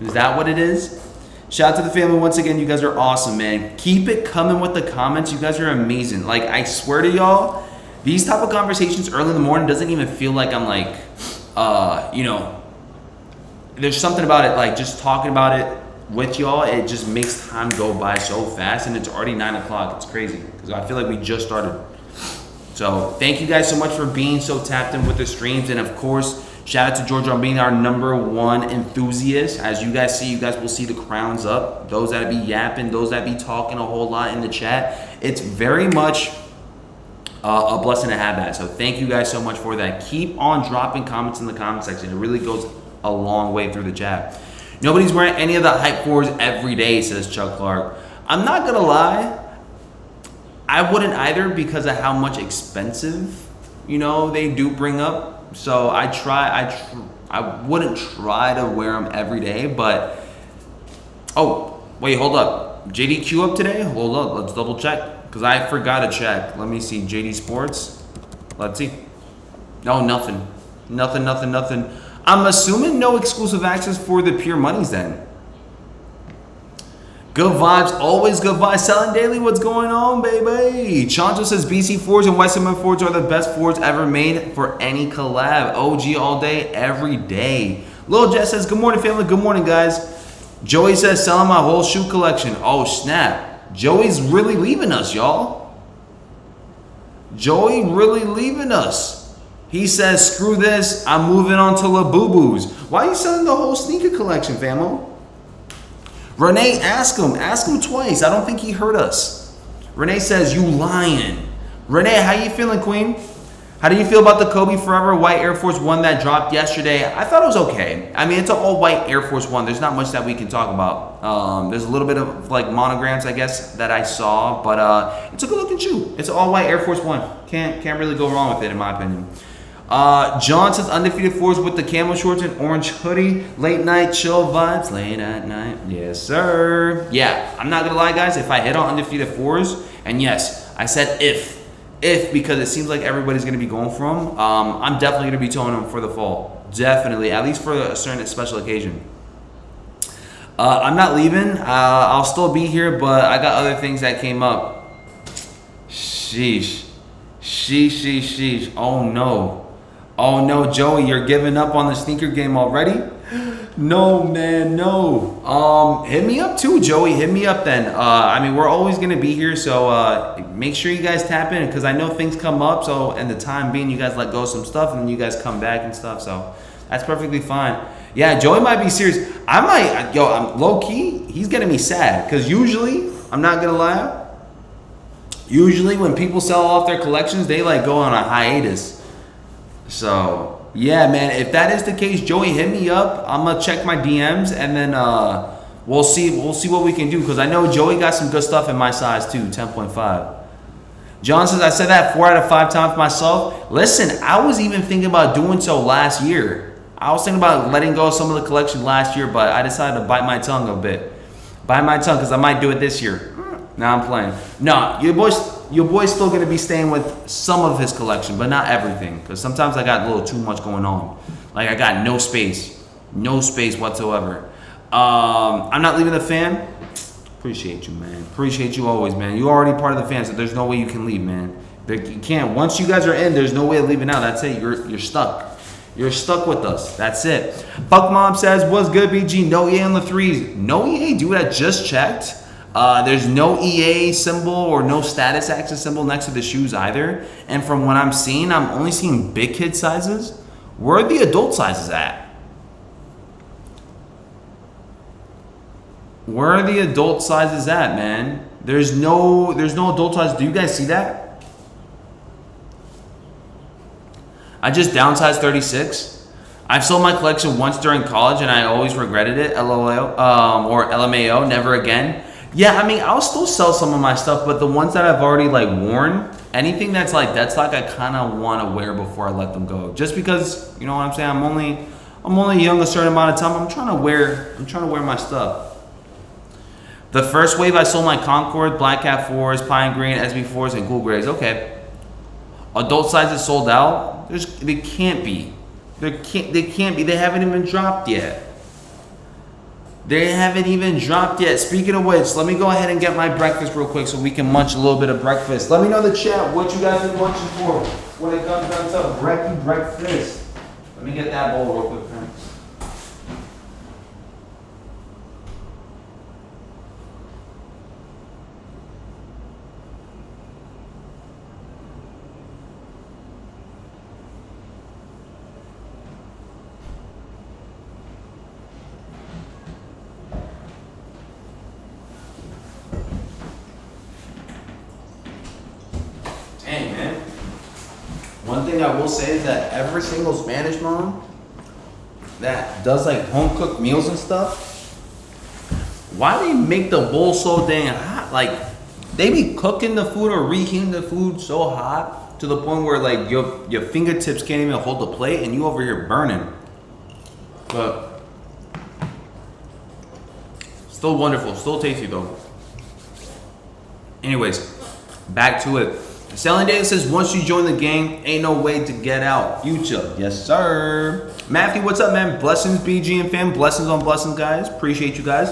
Is that what it is? Shout out to the family once again. You guys are awesome, man. Keep it coming with the comments. You guys are amazing. Like, I swear to y'all, these type of conversations early in the morning doesn't even feel like I'm like, you know, there's something about it, like just talking about it with y'all, it just makes time go by so fast, and it's already 9 o'clock. It's crazy because I feel like we just started. So thank you guys so much for being so tapped in with the streams, and of course, shout out to Georgia on being our #1 enthusiast. As you guys see, you guys will see the crowns up. Those that be yapping, those that be talking a whole lot in the chat. It's very much a blessing to have that. So thank you guys so much for that. Keep on dropping comments in the comment section. It really goes a long way through the chat. Nobody's wearing any of the hype 4s every day, says Chuck Clark. I'm not gonna lie, I wouldn't either because of how much expensive, you know, they do bring up. So I wouldn't try to wear them every day, but oh wait, hold up, JDQ up today? Hold up, let's double check because I forgot to check. Let me see, JD Sports. Let's see. No, nothing. I'm assuming no exclusive access for the pure monies then. Good vibes, always good vibes. Selling daily, what's going on, baby? Chancho says BC 4s and White Cement 4s are the best 4s ever made for any collab. OG all day, every day. Lil Jess says, good morning, family. Good morning, guys. Joey says, selling my whole shoe collection. Oh, snap. Joey's really leaving us, y'all. Joey really leaving us. He says, screw this, I'm moving on to Labubu's. Why are you selling the whole sneaker collection, famo? Renee, ask him twice. I don't think he heard us. Renee says, you lying. Renee, how you feeling, queen? How do you feel about the Kobe Forever White Air Force One that dropped yesterday? I thought it was okay. I mean, it's an all white Air Force One. There's not much that we can talk about. There's a little bit of like monograms, I guess, that I saw, but it's a good looking shoe. It's an all white Air Force One. Can't really go wrong with it, in my opinion. John says Undefeated 4s with the camo shorts and orange hoodie. Late night chill vibes, late at night. Yes, sir. Yeah, I'm not gonna lie, guys. If I hit on Undefeated 4s, and yes, I said if because it seems like everybody's gonna be going for them, I'm definitely gonna be toning them for the fall. Definitely, at least for a certain special occasion. I'm not leaving. I'll still be here, but I got other things that came up. Sheesh. Oh no, Joey, you're giving up on the sneaker game already? No, man, no. Hit me up too, Joey. Hit me up then. I mean, we're always gonna be here, so make sure you guys tap in because I know things come up. So, and the time being, you guys let go of some stuff, and then you guys come back and stuff. So, that's perfectly fine. Yeah, Joey might be serious. I'm low key. He's getting me sad because usually, I'm not gonna lie. Usually, when people sell off their collections, they like go on a hiatus. So, yeah, man, if that is the case, Joey, hit me up. I'm going to check my DMs, and then we'll see what we can do, because I know Joey got some good stuff in my size, too, 10.5. John says, I said that 4 out of 5 times myself. Listen, I was even thinking about doing so last year. I was thinking about letting go of some of the collection last year, but I decided to bite my tongue a bit. Bite my tongue, because I might do it this year. Now I'm playing. No, your boy's still going to be staying with some of his collection, but not everything. Because sometimes I got a little too much going on. Like, I got no space whatsoever. I'm not leaving the fam. Appreciate you, man. Appreciate you always, man. You're already part of the fam, so there's no way you can leave, man. You can't. Once you guys are in, there's no way of leaving out. That's it. You're stuck. You're stuck with us. That's it. Buck Mom says, what's good, BG? No EA on the 3s. No EA, dude. I just checked. There's no EA symbol or no status access symbol next to the shoes either. And from what I'm seeing, I'm only seeing big kid sizes. Where are the adult sizes at? Where are the adult sizes at, man? There's no adult sizes. Do you guys see that? I just downsized 36. I've sold my collection once during college and I always regretted it. LOL or LMAO, never again. Yeah, I mean, I'll still sell some of my stuff, but the ones that I've already like worn, anything that's like I kind of want to wear before I let them go. Just because, you know what I'm saying? I'm only young a certain amount of time. I'm trying to wear my stuff. The first wave I sold my Concord, Black Cat 4s, Pine Green, SB 4s, and Cool Grays. Okay. Adult sizes sold out. They can't be. They can't be. They haven't even dropped yet. They haven't even dropped yet. Speaking of which, let me go ahead and get my breakfast real quick so we can munch a little bit of breakfast. Let me know in the chat what you guys been munching for when it comes down to breakfast. Let me get that bowl real quick, man. Dang, man. One thing I will say is that every single Spanish mom that does like home cooked meals and stuff, why they make the bowl so dang hot? Like, they be cooking the food or reheating the food so hot to the point where like your fingertips can't even hold the plate and you over here burning. But still wonderful, still tasty though. Anyways, back to it. Selling Data says, once you join the game, ain't no way to get out. Future. Yes, sir. Matthew, what's up, man? Blessings, BG and fam. Blessings on blessings, guys. Appreciate you guys.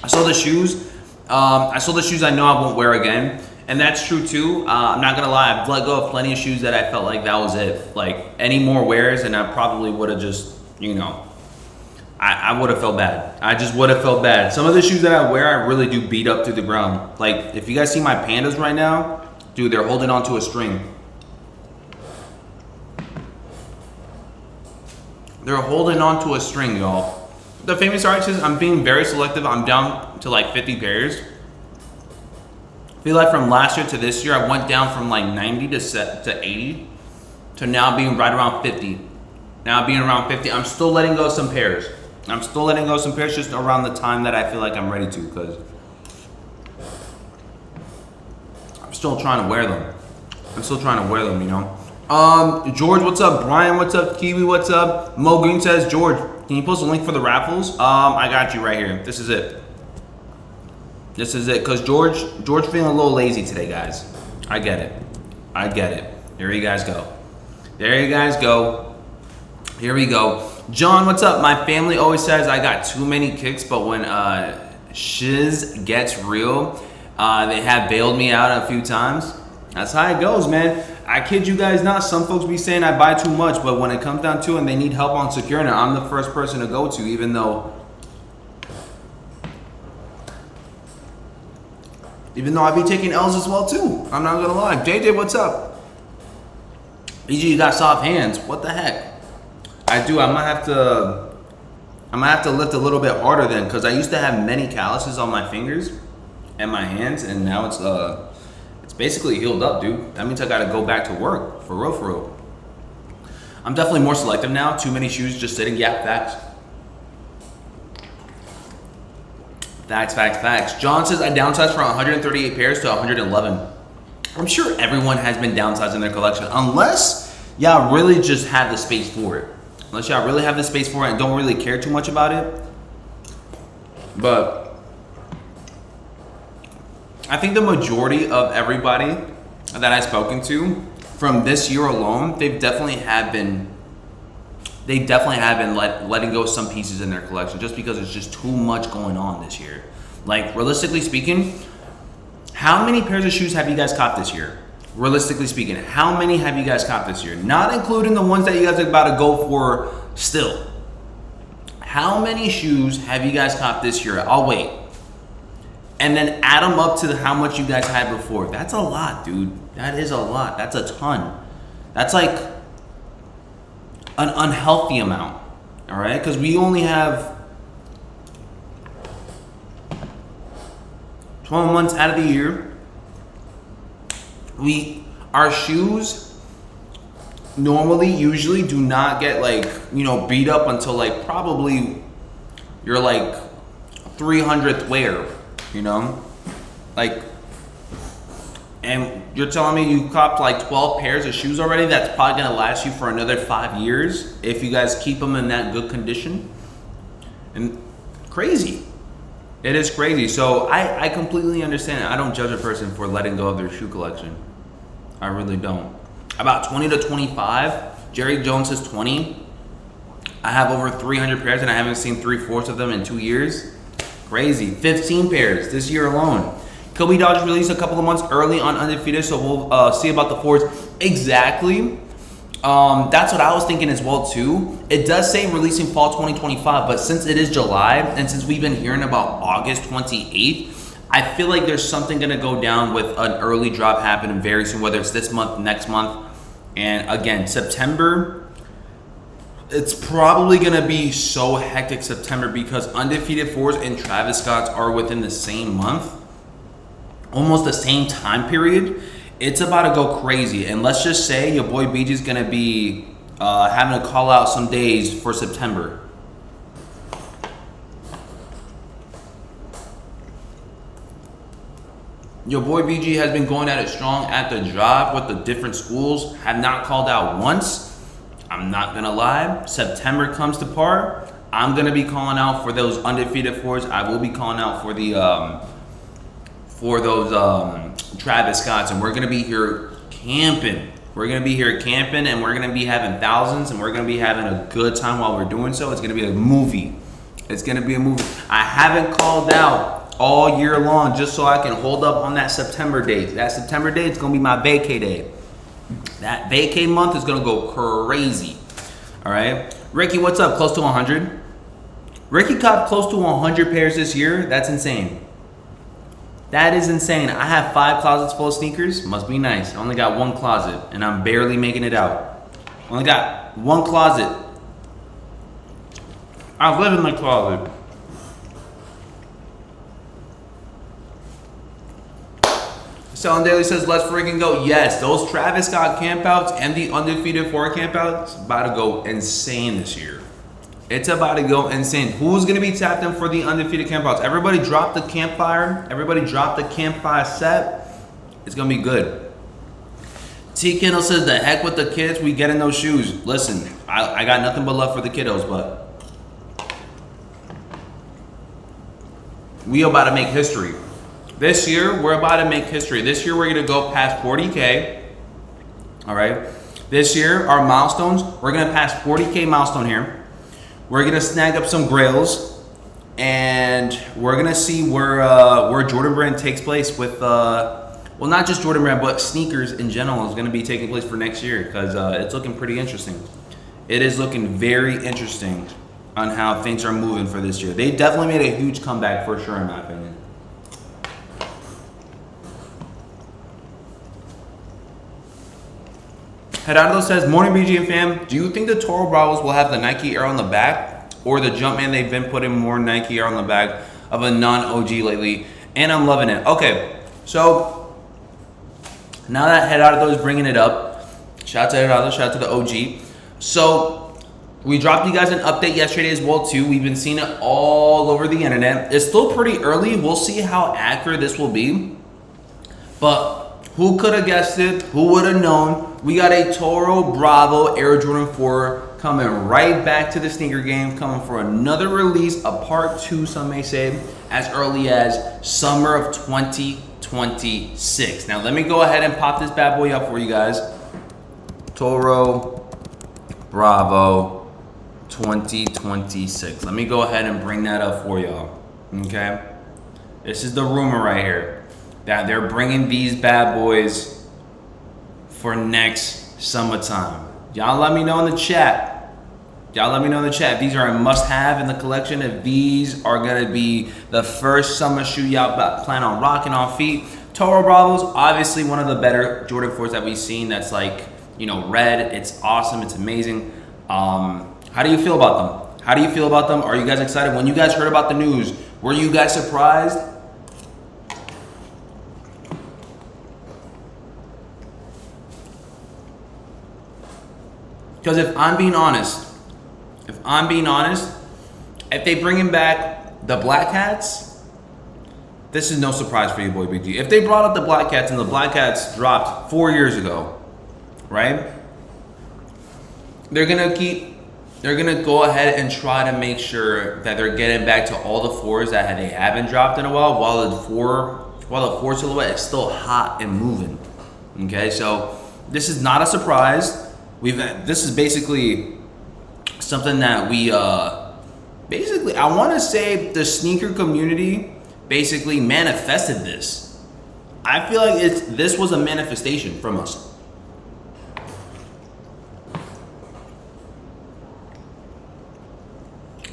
I saw the shoes. I know I won't wear again. And that's true, too. I'm not going to lie. I've let go of plenty of shoes that I felt like that was it. Like, any more wears, and I probably would have just, you know, I would have felt bad. I just would have felt bad. Some of the shoes that I wear, I really do beat up to the ground. Like, if you guys see my Pandas right now, dude, they're holding onto a string. They're holding onto a string, y'all. The famous artist says, I'm being very selective. I'm down to like 50 pairs. I feel like from last year to this year, I went down from like 90 to 80 to now being right around 50. Now being around 50, I'm still letting go of some pairs. I'm still letting go of some pairs just around the time that I feel like I'm ready to, because still trying to wear them. I'm still trying to wear them, you know. George, what's up? Brian, what's up? Kiwi, what's up? Mo Green says, George, can you post a link for the raffles? I got you right here. This is it. This is it. Because George feeling a little lazy today, guys. I get it. I get it. Here you guys go. There you guys go. Here we go. John, what's up? My family always says I got too many kicks, but when shiz gets real, they have bailed me out a few times. That's how it goes, man. I kid you guys not. Some folks be saying I buy too much, but when it comes down to it and they need help on securing it, I'm the first person to go to, even though I be taking L's as well too. I'm not gonna lie. JJ, what's up? EG, you got soft hands. What the heck? I do. I might have to lift a little bit harder then, because I used to have many calluses on my fingers and my hands, and now it's basically healed up, dude. That means I gotta go back to work, for real, for real. I'm definitely more selective now. Too many shoes just sitting. Yeah, facts. Facts. John says I downsized from 138 pairs to 111. I'm sure everyone has been downsizing their collection, unless y'all really just have the space for it. Unless y'all really have the space for it and don't really care too much about it. But I think the majority of everybody that I've spoken to from this year alone, they definitely have been letting go of some pieces in their collection, just because there's just too much going on this year. Like, realistically speaking, how many pairs of shoes have you guys copped this year? Realistically speaking, how many have you guys copped this year? Not including the ones that you guys are about to go for still. How many shoes have you guys copped this year? I'll wait. And then add them up to how much you guys had before. That's a lot, dude. That is a lot. That's a ton. That's like an unhealthy amount. All right? Because we only have 12 months out of the year. Our shoes usually do not get beat up until like probably your like 300th wear, and you're telling me you copped like 12 pairs of shoes already. That's probably gonna last you for another 5 years if you guys keep them in that good condition. And crazy. It is crazy. So I completely understand it. I don't judge a person for letting go of their shoe collection. I really don't. About 20 to 25. Jerry Jones says 20. I have over 300 pairs and I haven't seen 3/4 of them in 2 years. Crazy. 15 pairs this year alone. Kobe Dodge released a couple of months early on Undefeated, so we'll see about the 4s. Exactly. That's what I was thinking as well too. It does say releasing fall 2025, but since it is July and since we've been hearing about August 28th, I feel like there's something gonna go down with an early drop happening very soon, whether it's this month, next month. And again, September, it's probably gonna be so hectic September because Undefeated 4s and Travis Scott's are within the same month, almost the same time period. It's about to go crazy. And let's just say your boy BG's gonna be having to call out some days for September. Your boy BG has been going at it strong at the job with the different schools. Have not called out once. I'm not gonna lie. September comes to par. I'm gonna be calling out for those Undefeated 4s. I will be calling out for the Travis Scott's, and we're gonna be here camping. We're gonna be here camping, and we're gonna be having thousands, and we're gonna be having a good time while we're doing so. It's gonna be a movie. It's gonna be a movie. I haven't called out all year long just so I can hold up on that September date. That September date is gonna be my vacay day. That vacay month is gonna go crazy. All right, Ricky, what's up? Close to 100. Ricky copped close to 100 pairs this year. That's insane. That is insane. I have 5 closets full of sneakers. Must be nice. I only got 1 closet, and I'm barely making it out. Only got 1 closet. I live in the closet. Selling Daily says, let's freaking go. Yes, those Travis Scott campouts and the Undefeated 4 campouts about to go insane this year. It's about to go insane. Who's going to be tapped in for the Undefeated campouts? Everybody drop the campfire. Everybody drop the campfire set. It's going to be good. T. Kendall says, the heck with the kids. We get in those shoes. Listen, I got nothing but love for the kiddos, but we about to make history. This year, we're about to make history. This year, we're going to go past 40K. All right. This year, our milestones, we're going to pass 40K milestone here. We're going to snag up some grails. And we're going to see where Jordan Brand takes place with, well, not just Jordan Brand, but sneakers in general is going to be taking place for next year because it's looking pretty interesting. It is looking very interesting on how things are moving for this year. They definitely made a huge comeback for sure, in my opinion. Gerardo says, morning BG and fam, do you think the Toro Bravos will have the Nike Air on the back or the Jumpman? They've been putting more Nike Air on the back of a non-OG lately, and I'm loving it. Okay, so now that Gerardo is bringing it up, shout out to Gerardo, shout out to the OG. So we dropped you guys an update yesterday as well too. We've been seeing it all over the internet. It's still pretty early. We'll see how accurate this will be, but who could have guessed it? Who would have known? We got a Toro Bravo Air Jordan 4 coming right back to the sneaker game, coming for another release, a part 2, some may say, as early as summer of 2026. Now, let me go ahead and pop this bad boy up for you guys. Toro Bravo 2026. Let me go ahead and bring that up for y'all, okay? This is the rumor right here, that they're bringing these bad boys for next summertime. Y'all let me know in the chat. Y'all let me know in the chat if these are a must-have in the collection, if these are gonna be the first summer shoe y'all plan on rocking on feet. Toro Bravos, obviously one of the better Jordan 4s that we've seen that's like, you know, red. It's awesome, it's amazing. How do you feel about them? How do you feel about them? Are you guys excited? When you guys heard about the news, were you guys surprised? Because if I'm being honest, if they bring him back the Black Hats, this is no surprise for you, boy BG. If they brought up the Black Hats and the Black Hats dropped 4 years ago, right? They're gonna go ahead and try to make sure that they're getting back to all the 4s that they haven't dropped in a while, while the 4 silhouette is still hot and moving. Okay, so this is not a surprise. This is basically something that we basically, I want to say the sneaker community basically manifested this. I feel like this was a manifestation from us.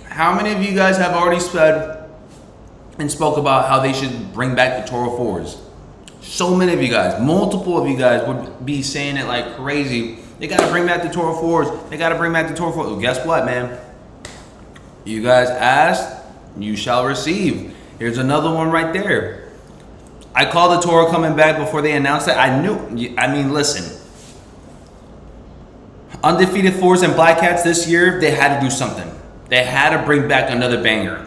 How many of you guys have already said and spoke about how they should bring back the Toro 4s? So many of you guys, multiple of you guys would be saying it like crazy. They gotta bring back the Toro 4s. They gotta bring back the Toro 4s. Well, guess what, man? You guys asked, you shall receive. Here's another one right there. I called the Toro coming back before they announced it. I mean, listen. Undefeated 4'S and Black Cats this year, they had to do something. They had to bring back another banger.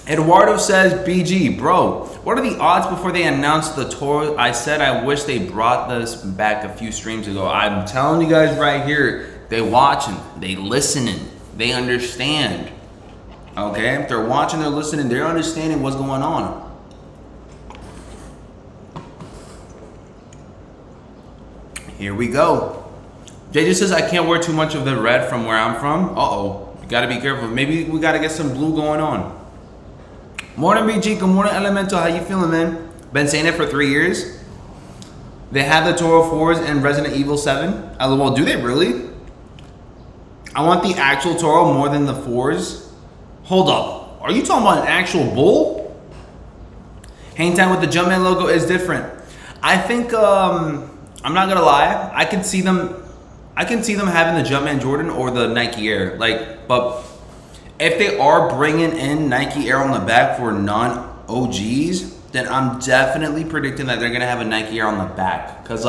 Eduardo says, BG, bro, what are the odds before they announced the Toro? I said I wish they brought this back a few streams ago. I'm telling you guys right here, they watching, they listening, they understand. Okay, if they're watching, they're listening, they're understanding what's going on. Here we go. JJ says, I can't wear too much of the red from where I'm from. Uh-oh. Got to be careful. Maybe we got to get some blue going on. Morning, BG. Good morning, Elemental. How you feeling, man? Been saying it for 3 years. They have the Toro 4s and Resident Evil 7. Well, do they really? I want the actual Toro more than the 4s. Hold up. Are you talking about an actual bull? Hang time with the Jumpman logo is different. I think, I'm not going to lie. I can see them having the Jumpman Jordan or the Nike Air. But if they are bringing in Nike Air on the back for non-OGs, then I'm definitely predicting that they're going to have a Nike Air on the back. Because,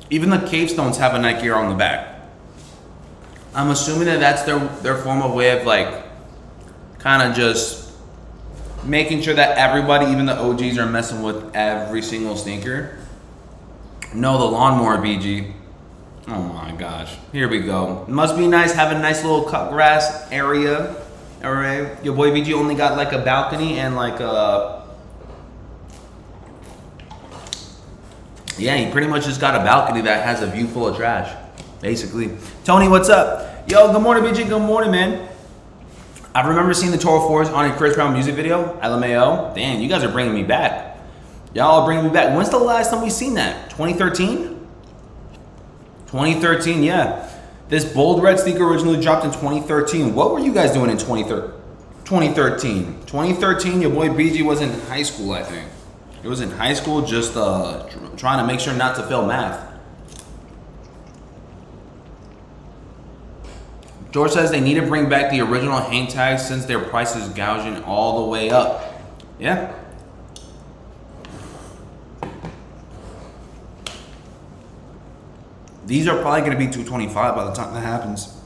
even the Cave Stones have a Nike Air on the back. I'm assuming that that's their form of way of, kind of just making sure that everybody, even the OGs, are messing with every single sneaker. No, the lawnmower, BG. Oh my gosh. Here we go. It must be nice having a nice little cut grass area. All right. Your boy BG only got a balcony and yeah, he pretty much just got a balcony that has a view full of trash, basically. Tony, what's up? Yo, good morning, BG. Good morning, man. I remember seeing the Toro 4s on a Chris Brown music video. LMAO. Damn, you guys are bringing me back. Y'all are bringing me back. When's the last time we seen that? 2013? 2013, yeah. This bold red sneaker originally dropped in 2013. What were you guys doing in 2013? 2013, your boy BG was in high school, I think. He was in high school just trying to make sure not to fail math. George says they need to bring back the original hang tags since their price is gouging all the way up. Yeah. These are probably going to be $225 by the time that happens.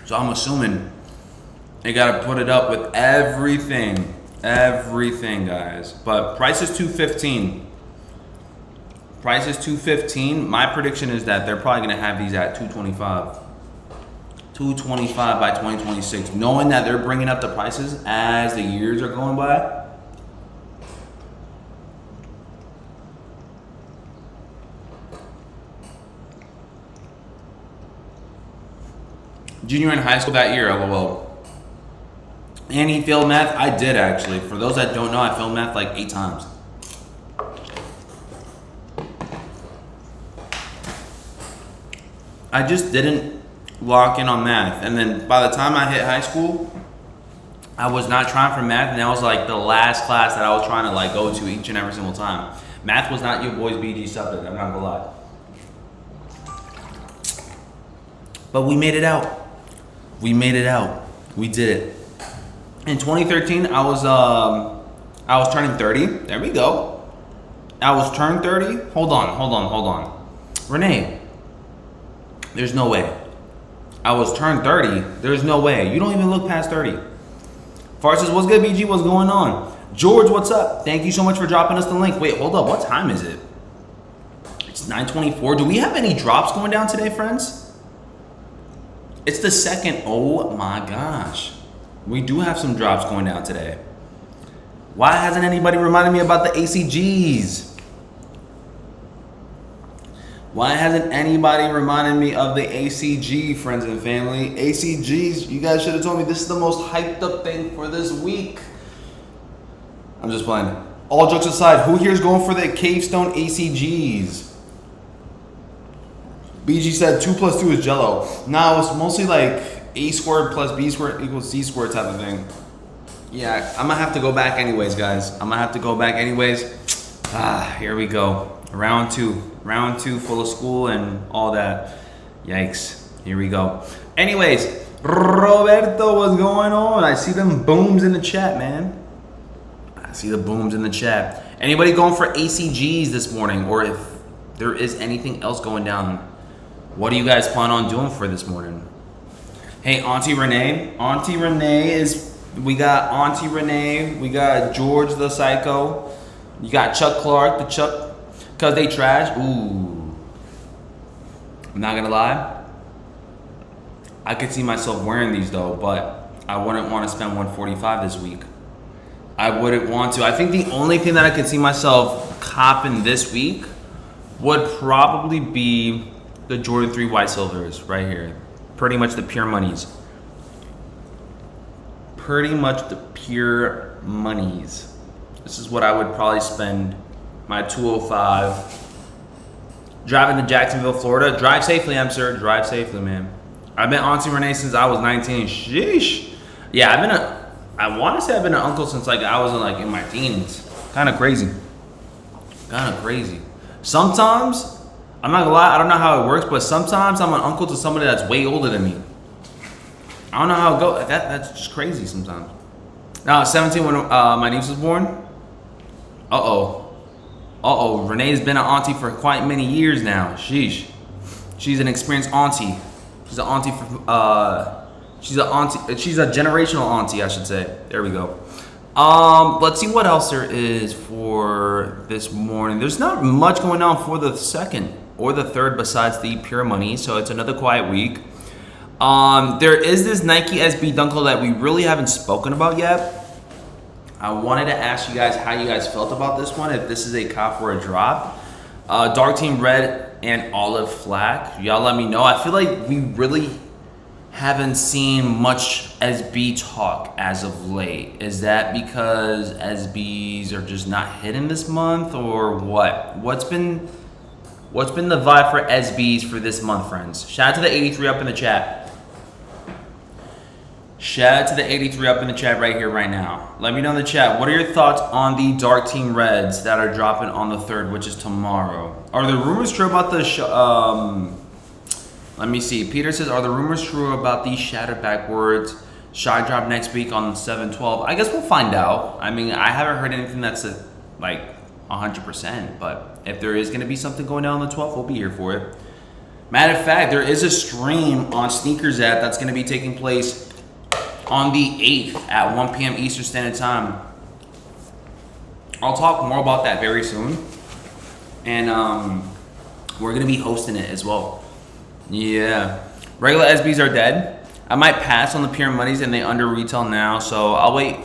So I'm assuming they got to put it up with everything, guys. But price is $215. Price is $215. My prediction is that they're probably going to have these at $225. $225 by 2026, knowing that they're bringing up the prices as the years are going by. Junior in high school that year, LOL. And he failed math? I did, actually. For those that don't know, I failed math 8 times. I just didn't lock in on math. And then by the time I hit high school, I was not trying for math, and that was the last class that I was trying to go to each and every single time. Math was not your boy's BG subject, I'm not gonna lie. But we made it out. We made it out. We did it. In 2013, I was turning 30. There we go. I was turned 30. Hold on. Renee, there's no way. I was turned 30. There's no way. You don't even look past 30. Far says, what's good, BG? What's going on? George, what's up? Thank you so much for dropping us the link. Wait, hold up. What time is it? It's 9:24. Do we have any drops going down today, friends? It's the second. Oh my gosh. We do have some drops going down today. Why hasn't anybody reminded me about the ACGs? Why hasn't anybody reminded me of the ACG, friends and family? ACGs, you guys should have told me this is the most hyped up thing for this week. I'm just playing. All jokes aside, who here's going for the Cavestone ACGs? BG said 2 + 2 is Jello. Nah, it's mostly like A squared plus B squared equals C squared type of thing. Yeah, I'm gonna have to go back anyways, guys. I'm gonna have to go back anyways. Here we go. Round two full of school and all that. Yikes. Here we go. Anyways, Roberto, what's going on? I see them booms in the chat, man. I see the booms in the chat. Anybody going for ACGs this morning? Or if there is anything else going down, what do you guys plan on doing for this morning? Hey, Auntie Renee. Auntie Renee is, we got Auntie Renee. We got George the Psycho. You got Chuck Clark, the Chuck. Cause they trash. Ooh. I'm not gonna lie. I could see myself wearing these though, but I wouldn't want to spend $145 this week. I wouldn't want to. I think the only thing that I could see myself copping this week would probably be the Jordan 3 White Silvers right here. Pretty much the pure monies. Pretty much the pure monies. This is what I would probably spend my 205. Driving to Jacksonville, Florida. Drive safely, sir. Drive safely, man. I've been Auntie Renee since I was 19. Sheesh. Yeah, I want to say I've been an uncle since like I was in my teens. Kind of crazy. Sometimes, I'm not gonna lie, I don't know how it works, but sometimes I'm an uncle to somebody that's way older than me. I don't know how it goes. That's just crazy sometimes. Now, 17 when my niece was born. Renee's been an auntie for quite many years now. Sheesh. She's an experienced auntie. She's an auntie for, she's a generational auntie, I should say. There we go. Let's see what else there is for this morning. There's not much going on for the second or the third besides the pure money, so it's another quiet week. There is this Nike SB Dunkel that we really haven't spoken about yet. I wanted to ask you guys how you guys felt about this one, if this is a cop or a drop. Dark Team Red and Olive Flak. Y'all let me know. I feel like we really haven't seen much SB talk as of late. Is that because SBs are just not hitting this month or what? What's been the vibe for SBs for this month, friends? Shout out to the 83 up in the chat. Shout out to the 83 up in the chat right here, right now. Let me know in the chat, what are your thoughts on the Dark Team Reds that are dropping on the 3rd, which is tomorrow? Are the rumors true about the, let me see. Peter says, are the rumors true about the Shattered Backwards shot drop next week on 7/12? I guess we'll find out. I mean, I haven't heard anything that's like 100%, but if there is going to be something going down on the 12th, we'll be here for it. Matter of fact, there is a stream on Sneakers app that's going to be taking place on the 8th at 1 p.m. Eastern Standard Time. I'll talk more about that very soon. And we're going to be hosting it as well. Yeah. Regular SBs are dead. I might pass on the pure monies and they under retail now. So I'll wait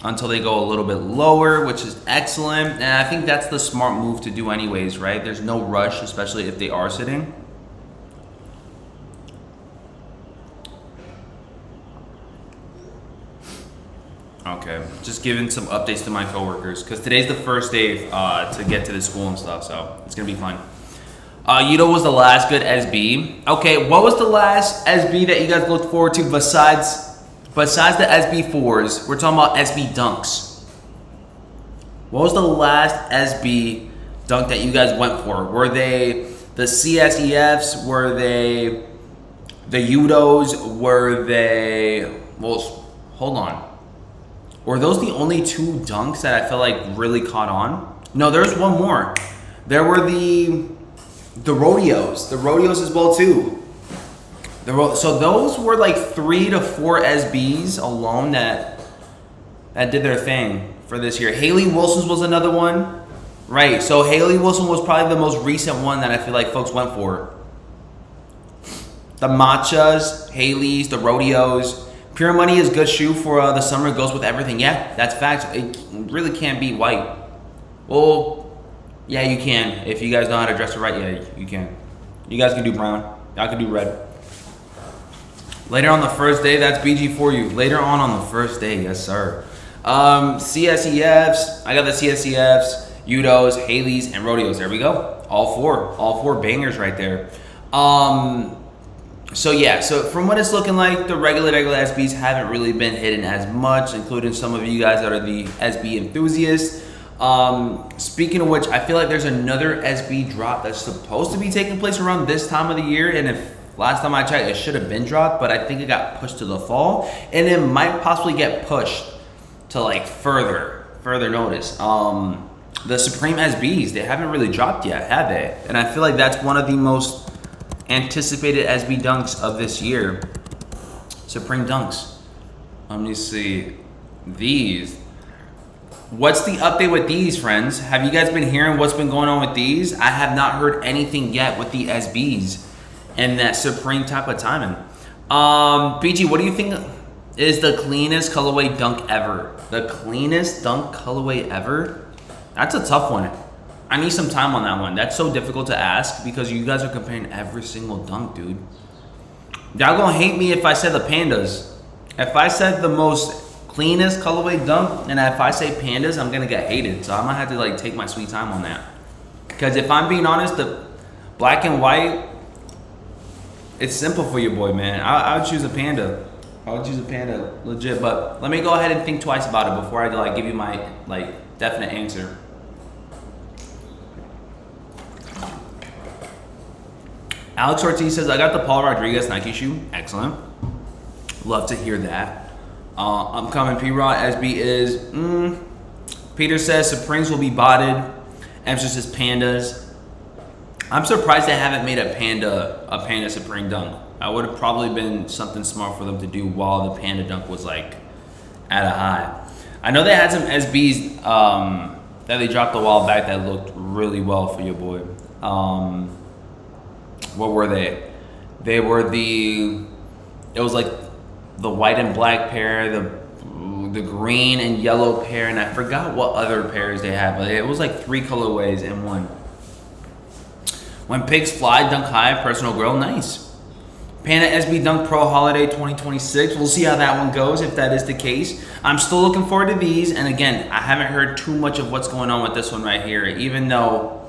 until they go a little bit lower, which is excellent. And I think that's the smart move to do anyways, right? There's no rush, especially if they are sitting. Okay, just giving some updates to my coworkers because today's the first day to get to the school and stuff, so it's gonna be fun. Yudo was the last good SB. Okay, what was the last SB that you guys looked forward to besides the SB4s? We're talking about SB dunks. What was the last SB dunk that you guys went for? Were they the CSEFs? Were they the Yudos? Were they, well, hold on. Were those the only 2 dunks that I felt like really caught on? No, there's one more. There were the rodeos. The rodeos as well too. So those were like 3 to 4 SBs alone that did their thing for this year. Haley Wilson's was another one. Right, so Haley Wilson was probably the most recent one that I feel like folks went for. The matchas, Haley's, the rodeos. Pure Money is good shoe for the summer. It goes with everything. Yeah, that's facts. It really can't beat white. Well, yeah, you can. If you guys know how to dress it right, yeah, you can. You guys can do brown. Y'all can do red. Later on the first day, that's BG for you. Later on the first day, yes sir. CSEFs, I got the CSEFs, Udos, Haleys, and Rodeos. There we go. All four bangers right there. So yeah, so from what it's looking like, the regular SBs haven't really been hitting as much, including some of you guys that are the SB enthusiasts. Speaking of which, I feel like there's another SB drop that's supposed to be taking place around this time of the year, and if last time I checked, it should have been dropped, but I think it got pushed to the fall, and it might possibly get pushed to like further notice. The Supreme SBs, they haven't really dropped yet, have they? And I feel like that's one of the most anticipated SB dunks of this year. Supreme dunks. Let me see. These. What's the update with these, friends? Have you guys been hearing what's been going on with these? I have not heard anything yet with the SBs and that Supreme type of timing. BG, what do you think is the cleanest colorway dunk ever? The cleanest dunk colorway ever? That's a tough one. I need some time on that one. That's so difficult to ask because you guys are comparing every single dunk, dude. Y'all gonna hate me if I said the pandas. If I said the most cleanest colorway dunk, and if I say pandas, I'm gonna get hated. So I'm gonna have to like take my sweet time on that. Because if I'm being honest, the black and white, it's simple for your boy, man. I would choose a panda. I would choose a panda, legit. But let me go ahead and think twice about it before I like give you my like definite answer. Alex Ortiz says, I got the Paul Rodriguez Nike shoe. Excellent. Love to hear that. Upcoming P-Rod SB is, Peter says Supremes will be botted. Emphasis pandas. I'm surprised they haven't made a panda Supreme dunk. I would have probably been something smart for them to do while the panda dunk was like at a high. I know they had some SBs that they dropped a while back that looked really well for your boy. What were they? They were it was like the white and black pair, the green and yellow pair, and I forgot what other pairs they had, but it was like 3 colorways in one. When pigs fly, dunk high, personal grill, nice. Panda SB Dunk Pro Holiday 2026. We'll see how that one goes if that is the case. I'm still looking forward to these, and again, I haven't heard too much of what's going on with this one right here, even though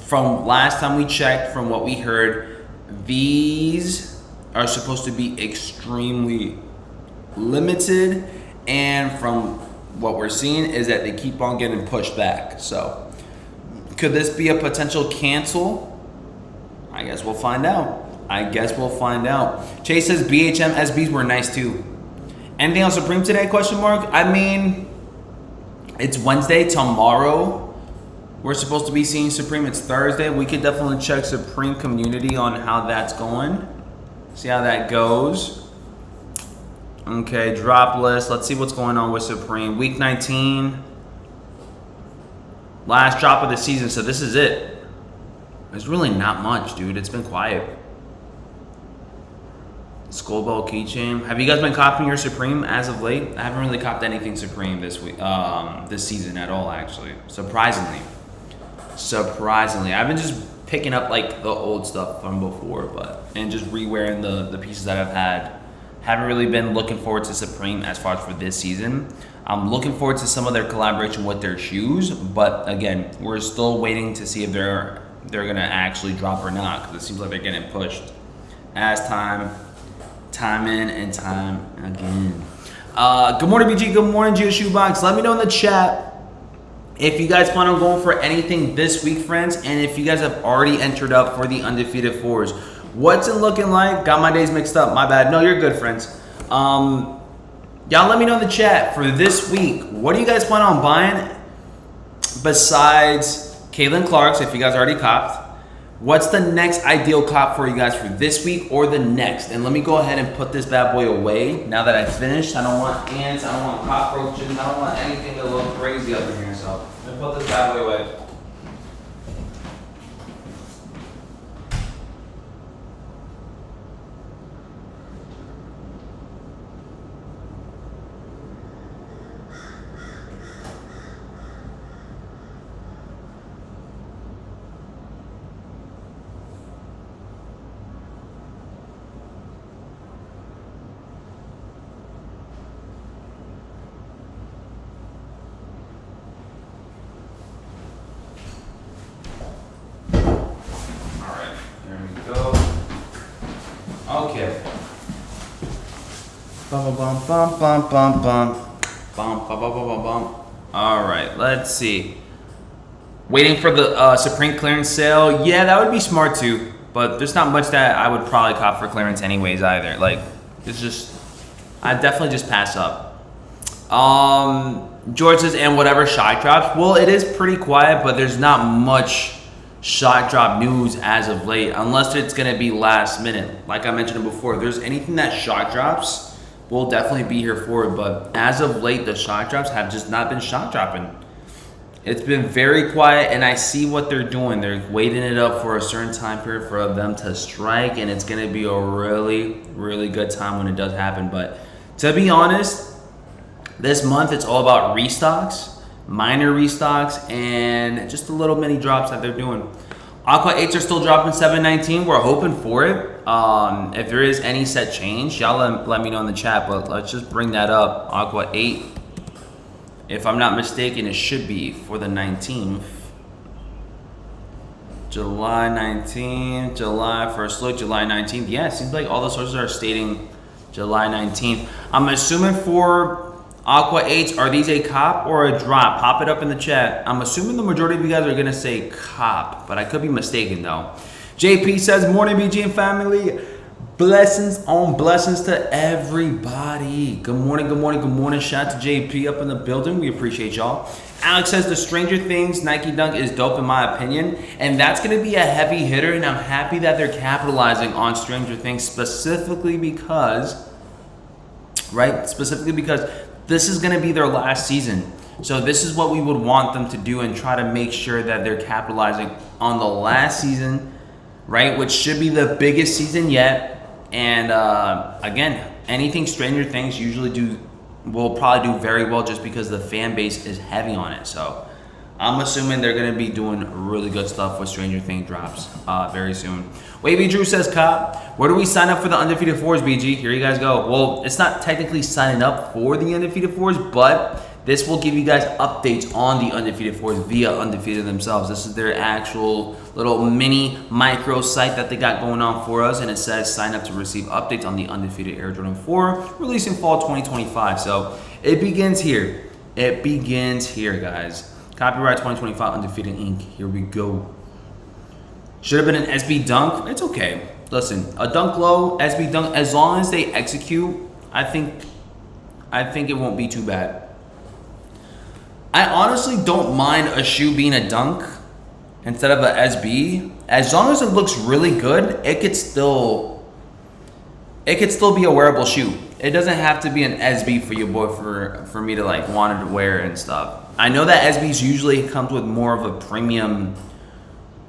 from last time we checked, from what we heard, these are supposed to be extremely limited, and from what we're seeing is that they keep on getting pushed back. So could this be a potential cancel? I guess we'll find out. Chase says BHM SBs were nice too. Anything on Supreme today, question mark? I mean, it's Wednesday. Tomorrow we're supposed to be seeing Supreme. It's Thursday. We could definitely check Supreme community on how that's going. See how that goes. Okay, drop list. Let's see what's going on with Supreme. Week 19. Last drop of the season, so this is it. There's really not much, dude. It's been quiet. Skullball keychain. Have you guys been copying your Supreme as of late? I haven't really copped anything Supreme this week, this season at all, actually. Surprisingly. I've been just picking up like the old stuff from before, and just re-wearing the pieces that I've had. Haven't really been looking forward to Supreme as far as for this season. I'm looking forward to some of their collaboration with their shoes, but again, we're still waiting to see if they're gonna actually drop or not, because it seems like they're getting pushed as time in and time again. Good morning, BG. Good morning, GSU Box. Let me know in the chat if you guys plan on going for anything this week, friends, and if you guys have already entered up for the Undefeated 4'S. What's it looking like? Got my days mixed up. My bad. No, you're good, friends. Y'all let me know in the chat for this week. What do you guys plan on buying besides Caitlin Clark's, if you guys already copped? What's the next ideal cop for you guys for this week or the next? And let me go ahead and put this bad boy away now that I've finished. I don't want ants, I don't want cockroaches, I don't want anything to look crazy up in here. So let me put this bad boy away. Bum, bum, bum, bum, bum, bum. Bum, bum, bum, bum, bum, bum. All right, let's see. Waiting for the Supreme clearance sale. Yeah, that would be smart too. But there's not much that I would probably cop for clearance anyways either. Like, it's just, I'd definitely just pass up. George says, and whatever shot drops. Well, it is pretty quiet, but there's not much shot drop news as of late, unless it's going to be last minute. Like I mentioned before, if there's anything that shot drops, we'll definitely be here for it. But as of late, the shot drops have just not been shot dropping. It's been very quiet, and I see what they're doing. They're waiting it up for a certain time period for them to strike, and it's going to be a really, really good time when it does happen. But to be honest, this month it's all about restocks, minor restocks, and just the little mini drops that they're doing. Aqua 8s are still dropping $7.19. We're hoping for it. If there is any set change, y'all let me know in the chat, but let's just bring that up. Aqua 8. If I'm not mistaken, it should be for the 19th. July 19th, July first look, July 19th. Yeah, it seems like all the sources are stating July 19th. I'm assuming for Aqua 8s, are these a cop or a drop? Pop it up in the chat. I'm assuming the majority of you guys are gonna say cop, but I could be mistaken though. JP says, morning BG and family. Blessings on blessings to everybody. Good morning, good morning, good morning. Shout out to JP up in the building. We appreciate y'all. Alex says the Stranger Things Nike Dunk is dope in my opinion. And that's going to be a heavy hitter. And I'm happy that they're capitalizing on Stranger Things specifically because, right? Specifically because this is going to be their last season. So this is what we would want them to do and try to make sure that they're capitalizing on the last season, right? Which should be the biggest season yet. And again, anything Stranger Things will probably do very well just because the fan base is heavy on it. So I'm assuming they're going to be doing really good stuff with Stranger Things drops very soon. Wavy Drew says, Cop, where do we sign up for the Undefeated 4'S, BG? Here you guys go. Well, it's not technically signing up for the Undefeated 4'S, but this will give you guys updates on the Undefeated 4'S via Undefeated themselves. This is their actual little mini micro site that they got going on for us, and it says sign up to receive updates on the Undefeated Air Jordan 4, released in fall 2025. So it begins here. It begins here, guys. Copyright 2025 Undefeated Inc. Here we go. Should have been an SB dunk. It's okay. Listen, a dunk low, SB dunk, as long as they execute, I think it won't be too bad. I honestly don't mind a shoe being a dunk instead of a SB. As long as it looks really good, it could still be a wearable shoe. It doesn't have to be an SB for your boy for me to like want to wear and stuff. I know that SBs usually comes with more of a premium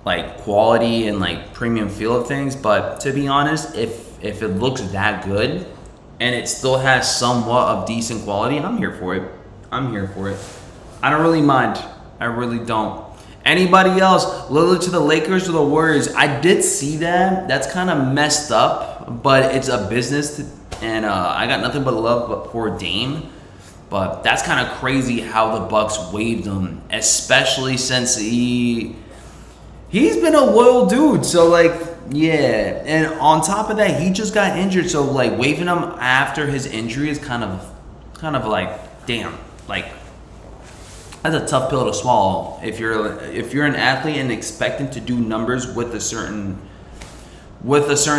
like quality and like premium feel of things, but to be honest, if it looks that good and it still has somewhat of decent quality, I'm here for it. I'm here for it. I don't really mind. I really don't. Anybody else? Lillard to the Lakers or the Warriors? I did see that. That's kind of messed up, but it's a business, and I got nothing but love for Dame. But that's kind of crazy how the Bucks waived him, especially since he's been a loyal dude. So like, yeah. And on top of that, he just got injured. So like waiving him after his injury is kind of like, damn, like. That's a tough pill to swallow if you're an athlete and expecting to do numbers with a certain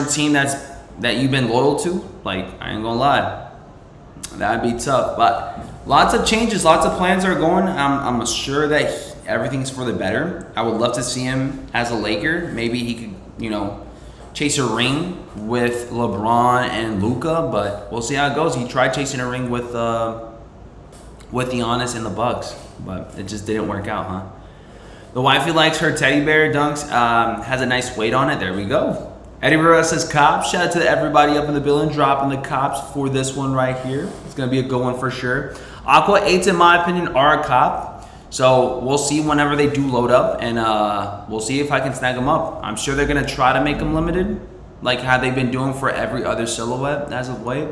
team that you've been loyal to. Like, I ain't gonna lie, that'd be tough. But lots of changes, lots of plans are going. I'm sure that everything's for the better. I would love to see him as a Laker. Maybe he could, chase a ring with LeBron and Luka. But we'll see how it goes. He tried chasing a ring with Giannis and the Bucks, but it just didn't work out, huh? The wifey likes her teddy bear dunks, has a nice weight on it. There we go. Eddie Rivera says cops. Shout out to everybody up in the building dropping the cops for this one right here. It's going to be a good one for sure. Aqua 8s, in my opinion, are a cop. So we'll see whenever they do load up, and we'll see if I can snag them up. I'm sure they're going to try to make them limited, like how they've been doing for every other silhouette as of late.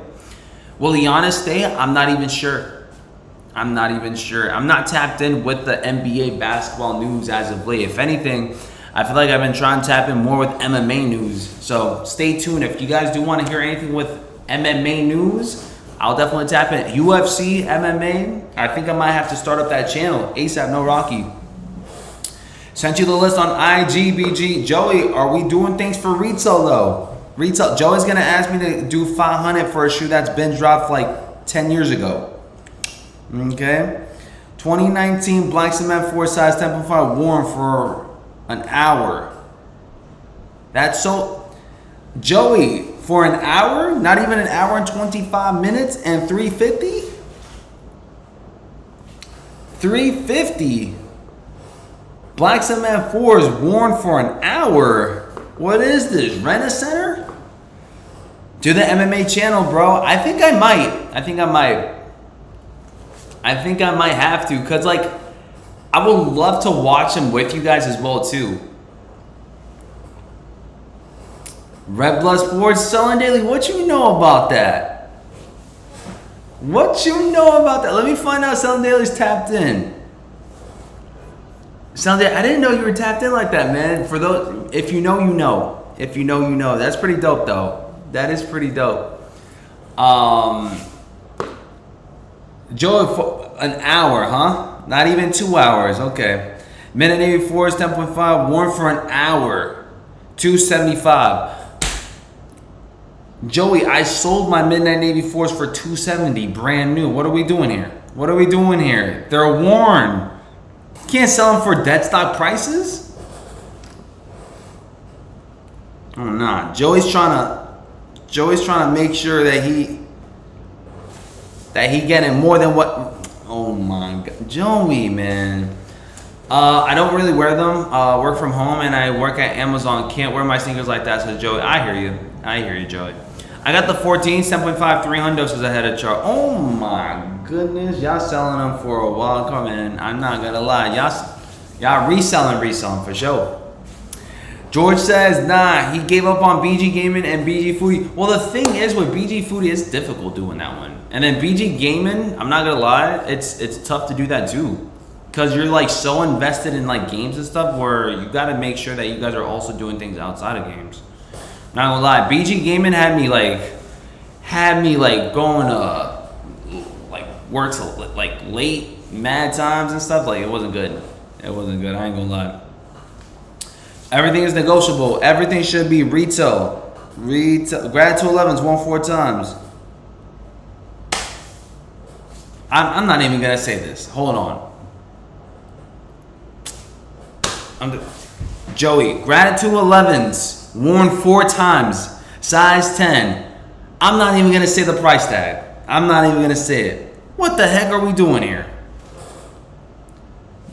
Will Giannis stay? I'm not even sure. I'm not tapped in with the NBA basketball news as of late. If anything, I feel like I've been trying to tap in more with MMA news. So stay tuned. If you guys do want to hear anything with MMA news, I'll definitely tap in. UFC, MMA, I think I might have to start up that channel. ASAP, no Rocky. Sent you the list on IGBG. Joey, are we doing things for retail though? Retail. Joey's gonna ask me to do 500 for a shoe that's been dropped like 10 years ago. Okay. 2019 Black Cement 4 size 10.5 worn for an hour. That's so... Joey, for an hour? Not even an hour and 25 minutes and 350? 350. Black Cement 4 is worn for an hour. What is this? Rent-A-Center? Do the MMA channel, bro. I think I might have to, because like I would love to watch him with you guys as well too. Red Blood Sports, Selling Daily, what you know about that? What you know about that? Let me find out Selling Daily's tapped in. Selling Daily, I didn't know you were tapped in like that, man. For those, if you know, you know. If you know, you know. That's pretty dope though. That is pretty dope. Joey, for an hour, huh? Not even 2 hours. Okay. Midnight Navy 4 is 10.5. Worn for an hour. $275. Joey, I sold my Midnight Navy 4s for $270. Brand new. What are we doing here? What are we doing here? They're worn. You can't sell them for dead stock prices? Oh, nah. Joey's trying to make sure that he getting more than what. Oh my God, Joey, man. I don't really wear them. Work from home and I work at Amazon. Can't wear my sneakers like that. So Joey, I hear you, Joey. I got the 14 7.5 300 doses ahead of chart. Oh my goodness, y'all selling them for a while. Come in. I'm not gonna lie, y'all reselling for sure. George says, nah, he gave up on BG Gaming and BG Foodie. Well, the thing is with BG Foodie, it's difficult doing that one. And then BG Gaming, I'm not gonna lie, it's tough to do that too. Cause you're like so invested in like games and stuff where you gotta make sure that you guys are also doing things outside of games. Not gonna lie, BG Gaming had me like going like work till like late, mad times and stuff. Like it wasn't good. I ain't gonna lie. Everything is negotiable. Everything should be retail. Grad 211s won 4 times. I'm not even gonna say this. Hold on. Joey, Grad 211s worn 4 times. Size 10. I'm not even gonna say the price tag. I'm not even gonna say it. What the heck are we doing here?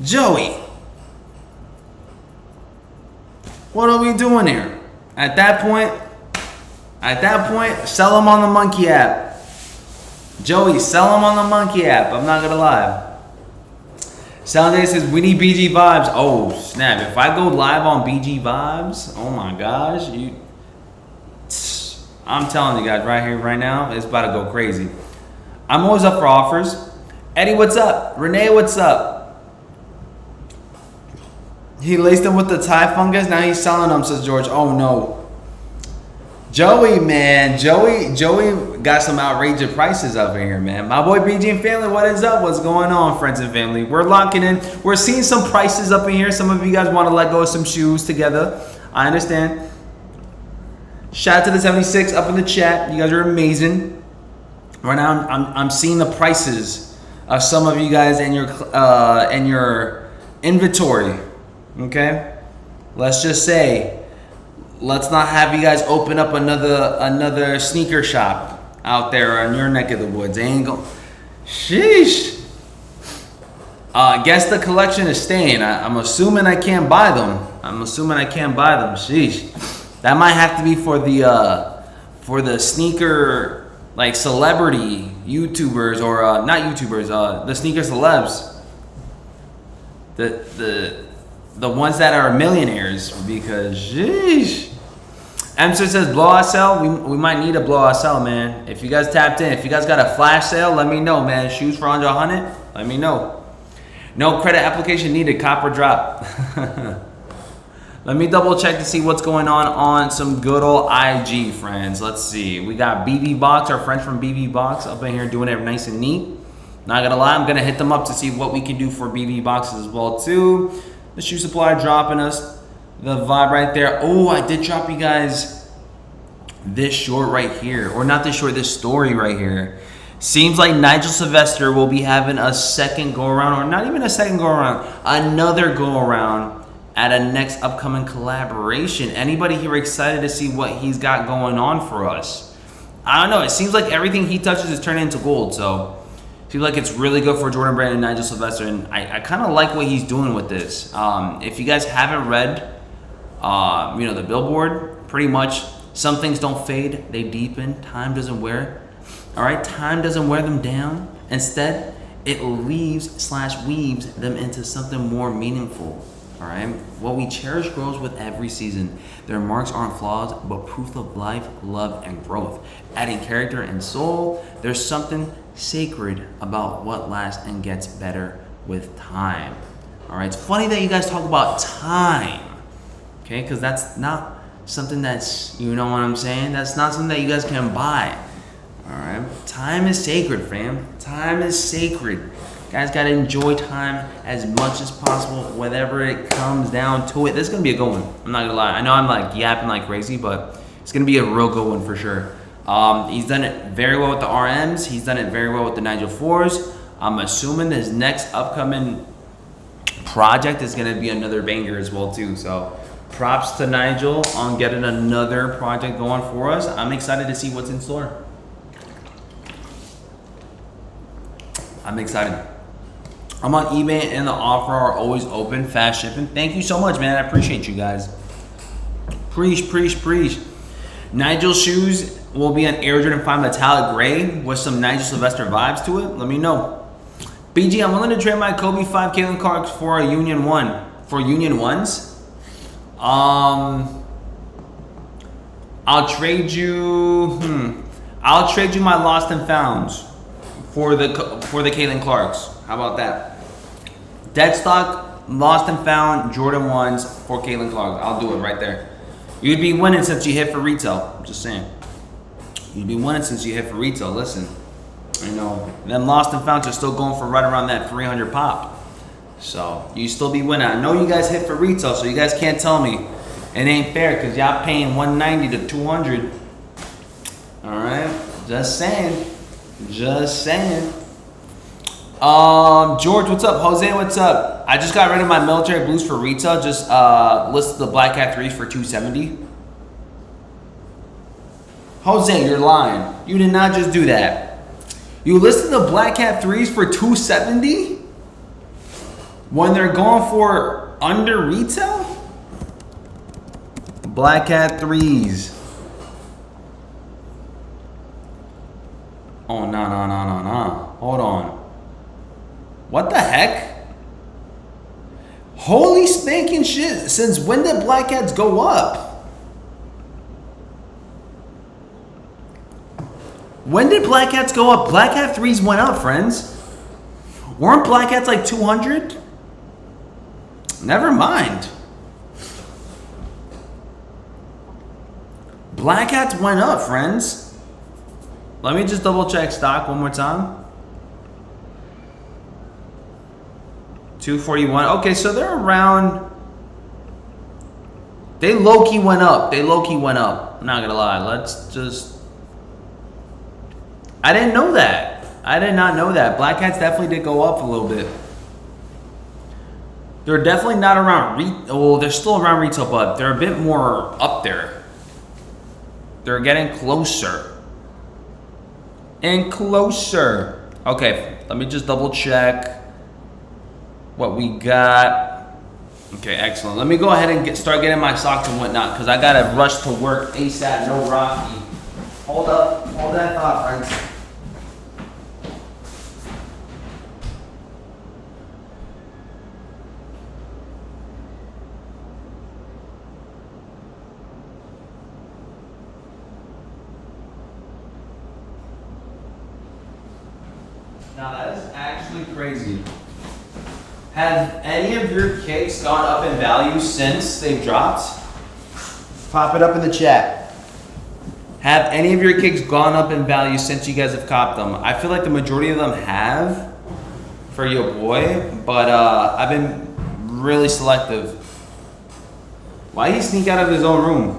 Joey. What are we doing here? At that point, sell them on the Monkey app. Joey, sell them on the Monkey app. I'm not gonna lie. Sound says we need BG vibes. Oh snap! If I go live on BG vibes, oh my gosh, I'm telling you guys right here, right now, it's about to go crazy. I'm always up for offers. Eddie, what's up? Renee, what's up? He laced them with the Thai fungus. Now he's selling them, says George. Oh no. Joey, man. Joey got some outrageous prices up in here, man. My boy BG and family, what is up? What's going on, friends and family? We're locking in. We're seeing some prices up in here. Some of you guys want to let go of some shoes together. I understand. Shout out to the 76 up in the chat. You guys are amazing. Right now, I'm seeing the prices of some of you guys in your inventory. Okay, let's just say, let's not have you guys open up another sneaker shop out there in your neck of the woods. They ain't go. Sheesh. Guess the collection is staying. I'm assuming I can't buy them. Sheesh. That might have to be for the sneaker like celebrity YouTubers or not YouTubers. The sneaker celebs. The ones that are millionaires, because sheesh. Emser says blowout sale. We might need a blowout sale, man. If you guys tapped in, if you guys got a flash sale, let me know, man. Shoes for under 100, let me know. No credit application needed. Copper drop. Let me double check to see what's going on some good old IG, friends. Let's see. We got BB Box, our friends from BB Box, up in here doing it nice and neat. Not gonna lie, I'm gonna hit them up to see what we can do for BB Boxes as well too. The Shoe Supply dropping us the vibe right there. Oh, I did drop you guys this short right here, or not this short, this story right here. Seems like Nigel Sylvester will be having a second go around, or not even a second go around, another go around at a next upcoming collaboration. Anybody here excited to see what he's got going on for us? I don't know. It seems like everything he touches is turning into gold. So I feel like it's really good for Jordan Brand and Nigel Sylvester. And I kind of like what he's doing with this. If you guys haven't read, the billboard, pretty much some things don't fade, they deepen. Time doesn't wear. All right, time doesn't wear them down. Instead, it leaves/weaves them into something more meaningful. All right, what we cherish grows with every season. Their marks aren't flaws, but proof of life, love, and growth. Adding character and soul, there's something sacred about what lasts and gets better with time. All right, it's funny that you guys talk about time, okay? Because that's not something that's, you know what I'm saying? That's not something that you guys can buy. All right, time is sacred, fam. Time is sacred. Guys gotta enjoy time as much as possible, whenever it comes down to it. This is gonna be a good one. I'm not gonna lie. I know I'm like yapping like crazy, but it's gonna be a real good one for sure. He's done it very well with the RMs. He's done it very well with the Nigel 4s. I'm assuming his next upcoming project is gonna be another banger as well too. So props to Nigel on getting another project going for us. I'm excited to see what's in store. I'm excited. I'm on eBay and the offer are always open, fast shipping. Thank you so much, man. I appreciate you guys. Preach. Nigel's shoes will be an Air Jordan 5 metallic gray with some Nigel Sylvester vibes to it. Let me know. BG, I'm willing to trade my Kobe 5 Caitlin Clark for a Union 1. For Union 1s? I'll trade you my Lost and Founds for the Caitlin Clarks. How about that? Dead stock, Lost and Found, Jordan 1s for Caitlin Clark. I'll do it right there. You'd be winning since you hit for retail. I'm just saying. You'd be winning since you hit for retail. Listen, you know, them Lost and Founds are still going for right around that 300 pop. So you still be winning. I know you guys hit for retail, so you guys can't tell me it ain't fair because y'all paying 190 to 200. All right, just saying. George, what's up? Jose, what's up? I just got rid of my military blues for retail. Just listed the Black Cat 3s for $270. Jose, you're lying. You did not just do that. You listed the Black Cat 3s for $270 when they're going for under retail? Black Cat 3s. Oh, no. Hold on. What the heck? Holy spanking shit. Since when did Black Cats go up? When did Black Cats go up? Black Cat 3s went up, friends. Weren't Black Cats like 200? Never mind. Black Cats went up, friends. Let me just double check stock one more time. 241. Okay, so they're around. They low-key went up. I'm not gonna lie. Let's just. I didn't know that. I did not know that. Black Cats definitely did go up a little bit. They're definitely not around. Well, they're still around retail, but they're a bit more up there. They're getting closer. And closer. Okay, let me just double check what we got. Okay, excellent. Let me go ahead and start getting my socks and whatnot because I gotta rush to work ASAP. No Rocky. Hold up. Hold that thought, friends. Now that is actually crazy. Have any of your kicks gone up in value since they've dropped? Pop it up in the chat. Have any of your kicks gone up in value since you guys have copped them? I feel like the majority of them have for your boy, but I've been really selective. Why did he sneak out of his own room?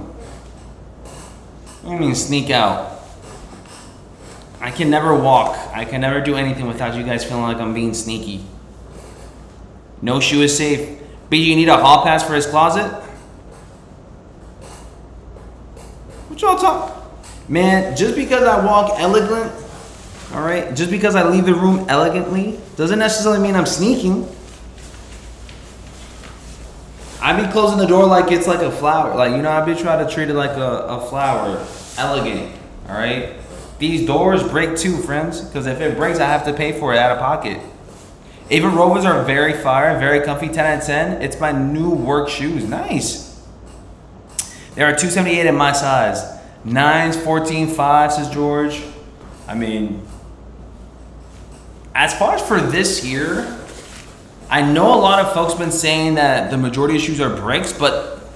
What do you mean sneak out? I can never walk. I can never do anything without you guys feeling like I'm being sneaky. No shoe is safe. B, you need a hall pass for his closet? What y'all talk? Man, just because I walk elegant, all right, just because I leave the room elegantly, doesn't necessarily mean I'm sneaking. I be closing the door like it's like a flower. Like, you know, I be trying to treat it like a flower. Elegant, all right? These doors break too, friends, because if it breaks, I have to pay for it out of pocket. Ava Rovers are very fire, very comfy, 10 out of 10. It's my new work shoes. Nice. There are 278 in my size. 9s, 14, 5, says George. I mean, as far as for this year, I know a lot of folks been saying that the majority of shoes are bricks, but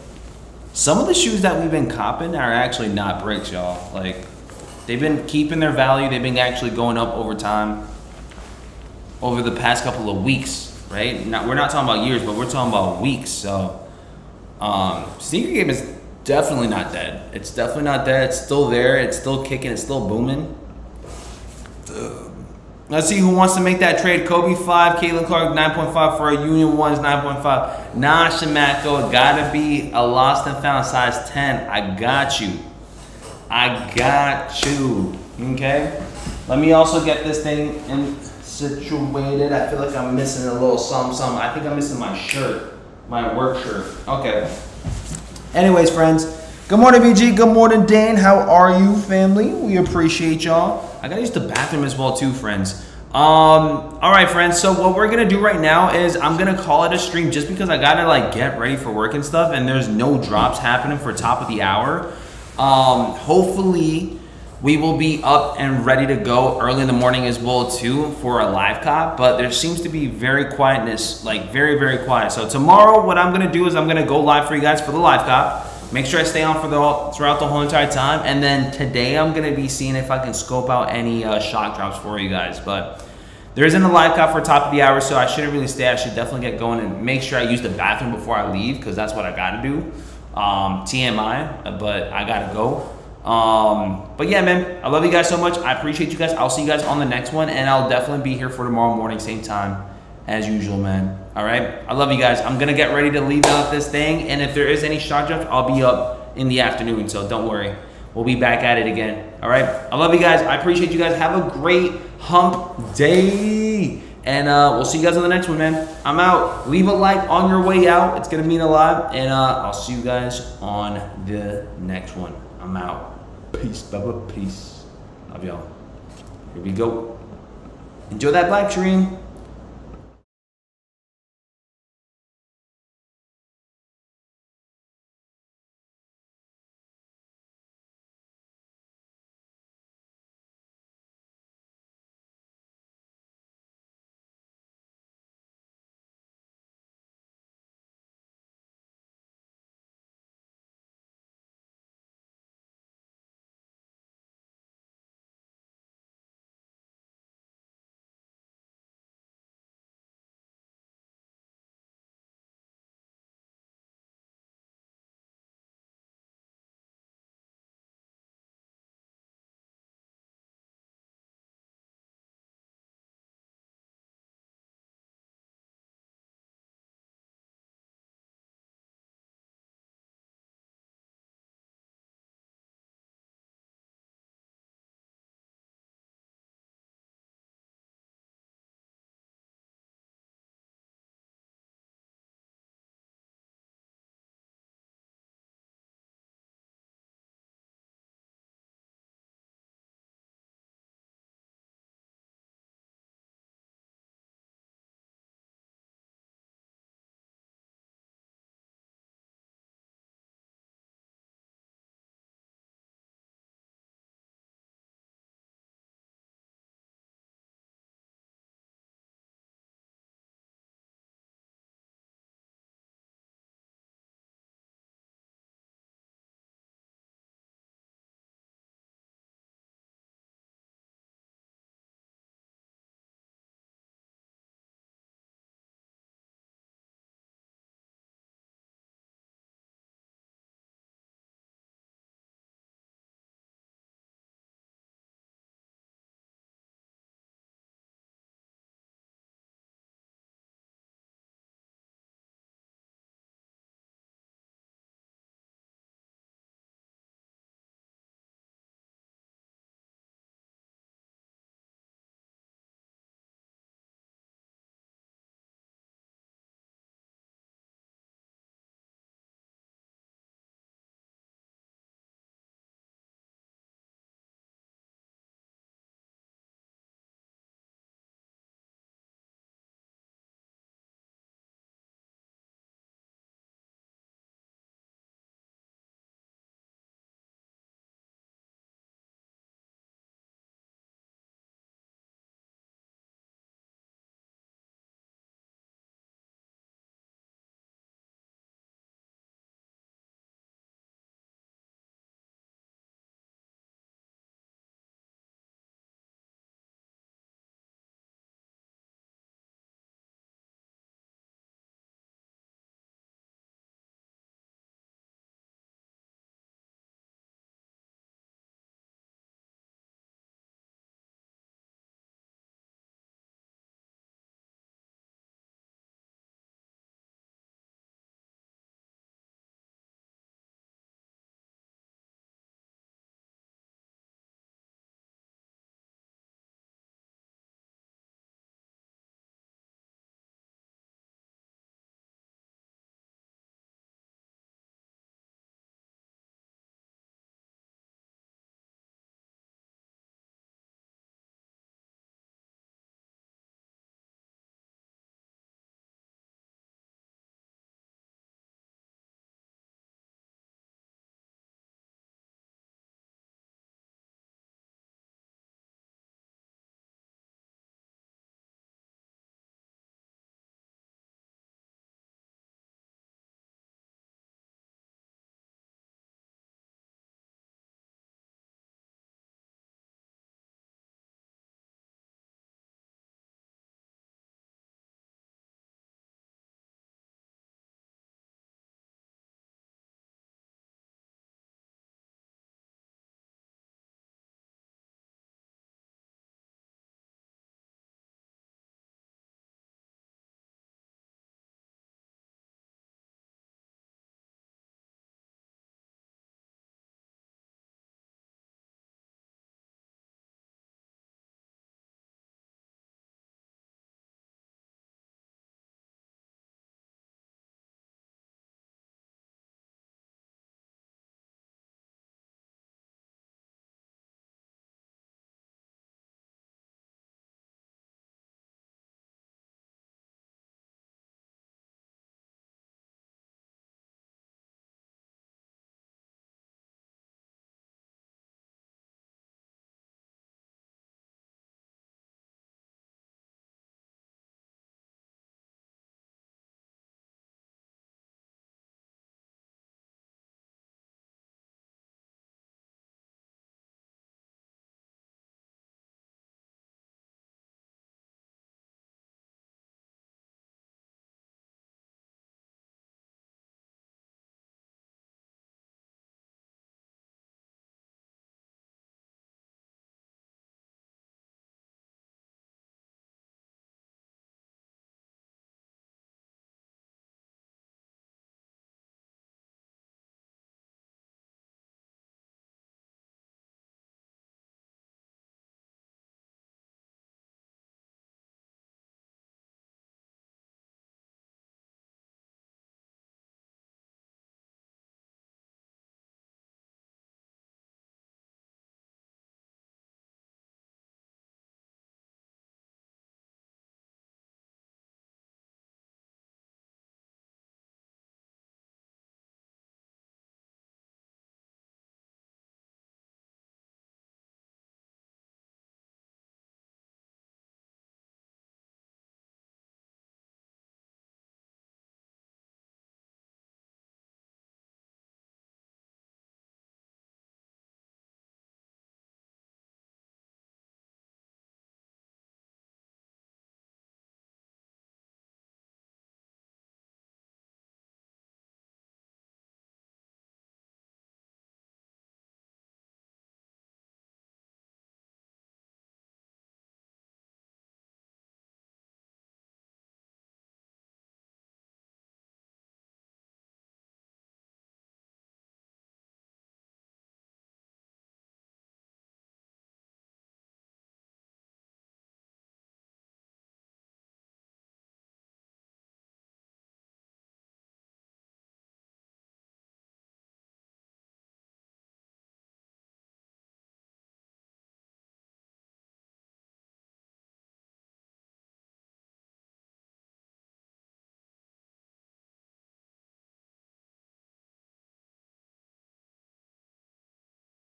some of the shoes that we've been copping are actually not bricks, y'all. Like, they've been keeping their value. They've been actually going up over time, over the past couple of weeks, right? We're not talking about years, but we're talking about weeks. So, sneaker game is definitely not dead. It's definitely not dead. It's still there. It's still kicking. It's still booming. Let's see who wants to make that trade. Kobe 5, Caitlin Clark 9.5 for a Union 1's 9.5. Nah, Shamako, it gotta be a lost and found size 10. I got you. I got you. Okay? Let me also get this thing in situated. I feel like I'm missing a little something. I think I'm missing my shirt, my work shirt. Okay. Anyways, friends, good morning, VG. Good morning, Dane. How are you, family? We appreciate y'all. I gotta use the bathroom as well, too, friends. All right, friends. So what we're gonna do right now is I'm gonna call it a stream just because I gotta like get ready for work and stuff, and there's no drops happening for top of the hour. Hopefully we will be up and ready to go early in the morning as well too for a live cop, but there seems to be very quietness, like very, very quiet. So tomorrow what I'm gonna do is I'm gonna go live for you guys for the live cop. Make sure I stay on throughout the whole entire time, and then today I'm gonna be seeing if I can scope out any shock drops for you guys. But there isn't a live cop for top of the hour, so I shouldn't really stay. I should definitely get going and make sure I use the bathroom before I leave, because that's what I gotta do. TMI, but I gotta go. But yeah, man, I love you guys so much. I appreciate you guys. I'll see you guys on the next one, and I'll definitely be here for tomorrow morning, same time as usual, man. All right, I love you guys. I'm gonna get ready to leave out this thing, and if there is any shot drops, I'll be up in the afternoon, so don't worry, we'll be back at it again. All right, I love you guys. I appreciate you guys. Have a great hump day, and we'll see you guys on the next one, man. I'm out. Leave a like on your way out. It's gonna mean a lot, and I'll see you guys on the next one. I'm out. Peace, Bubba. Peace. Love y'all. Here we go. Enjoy that black stream.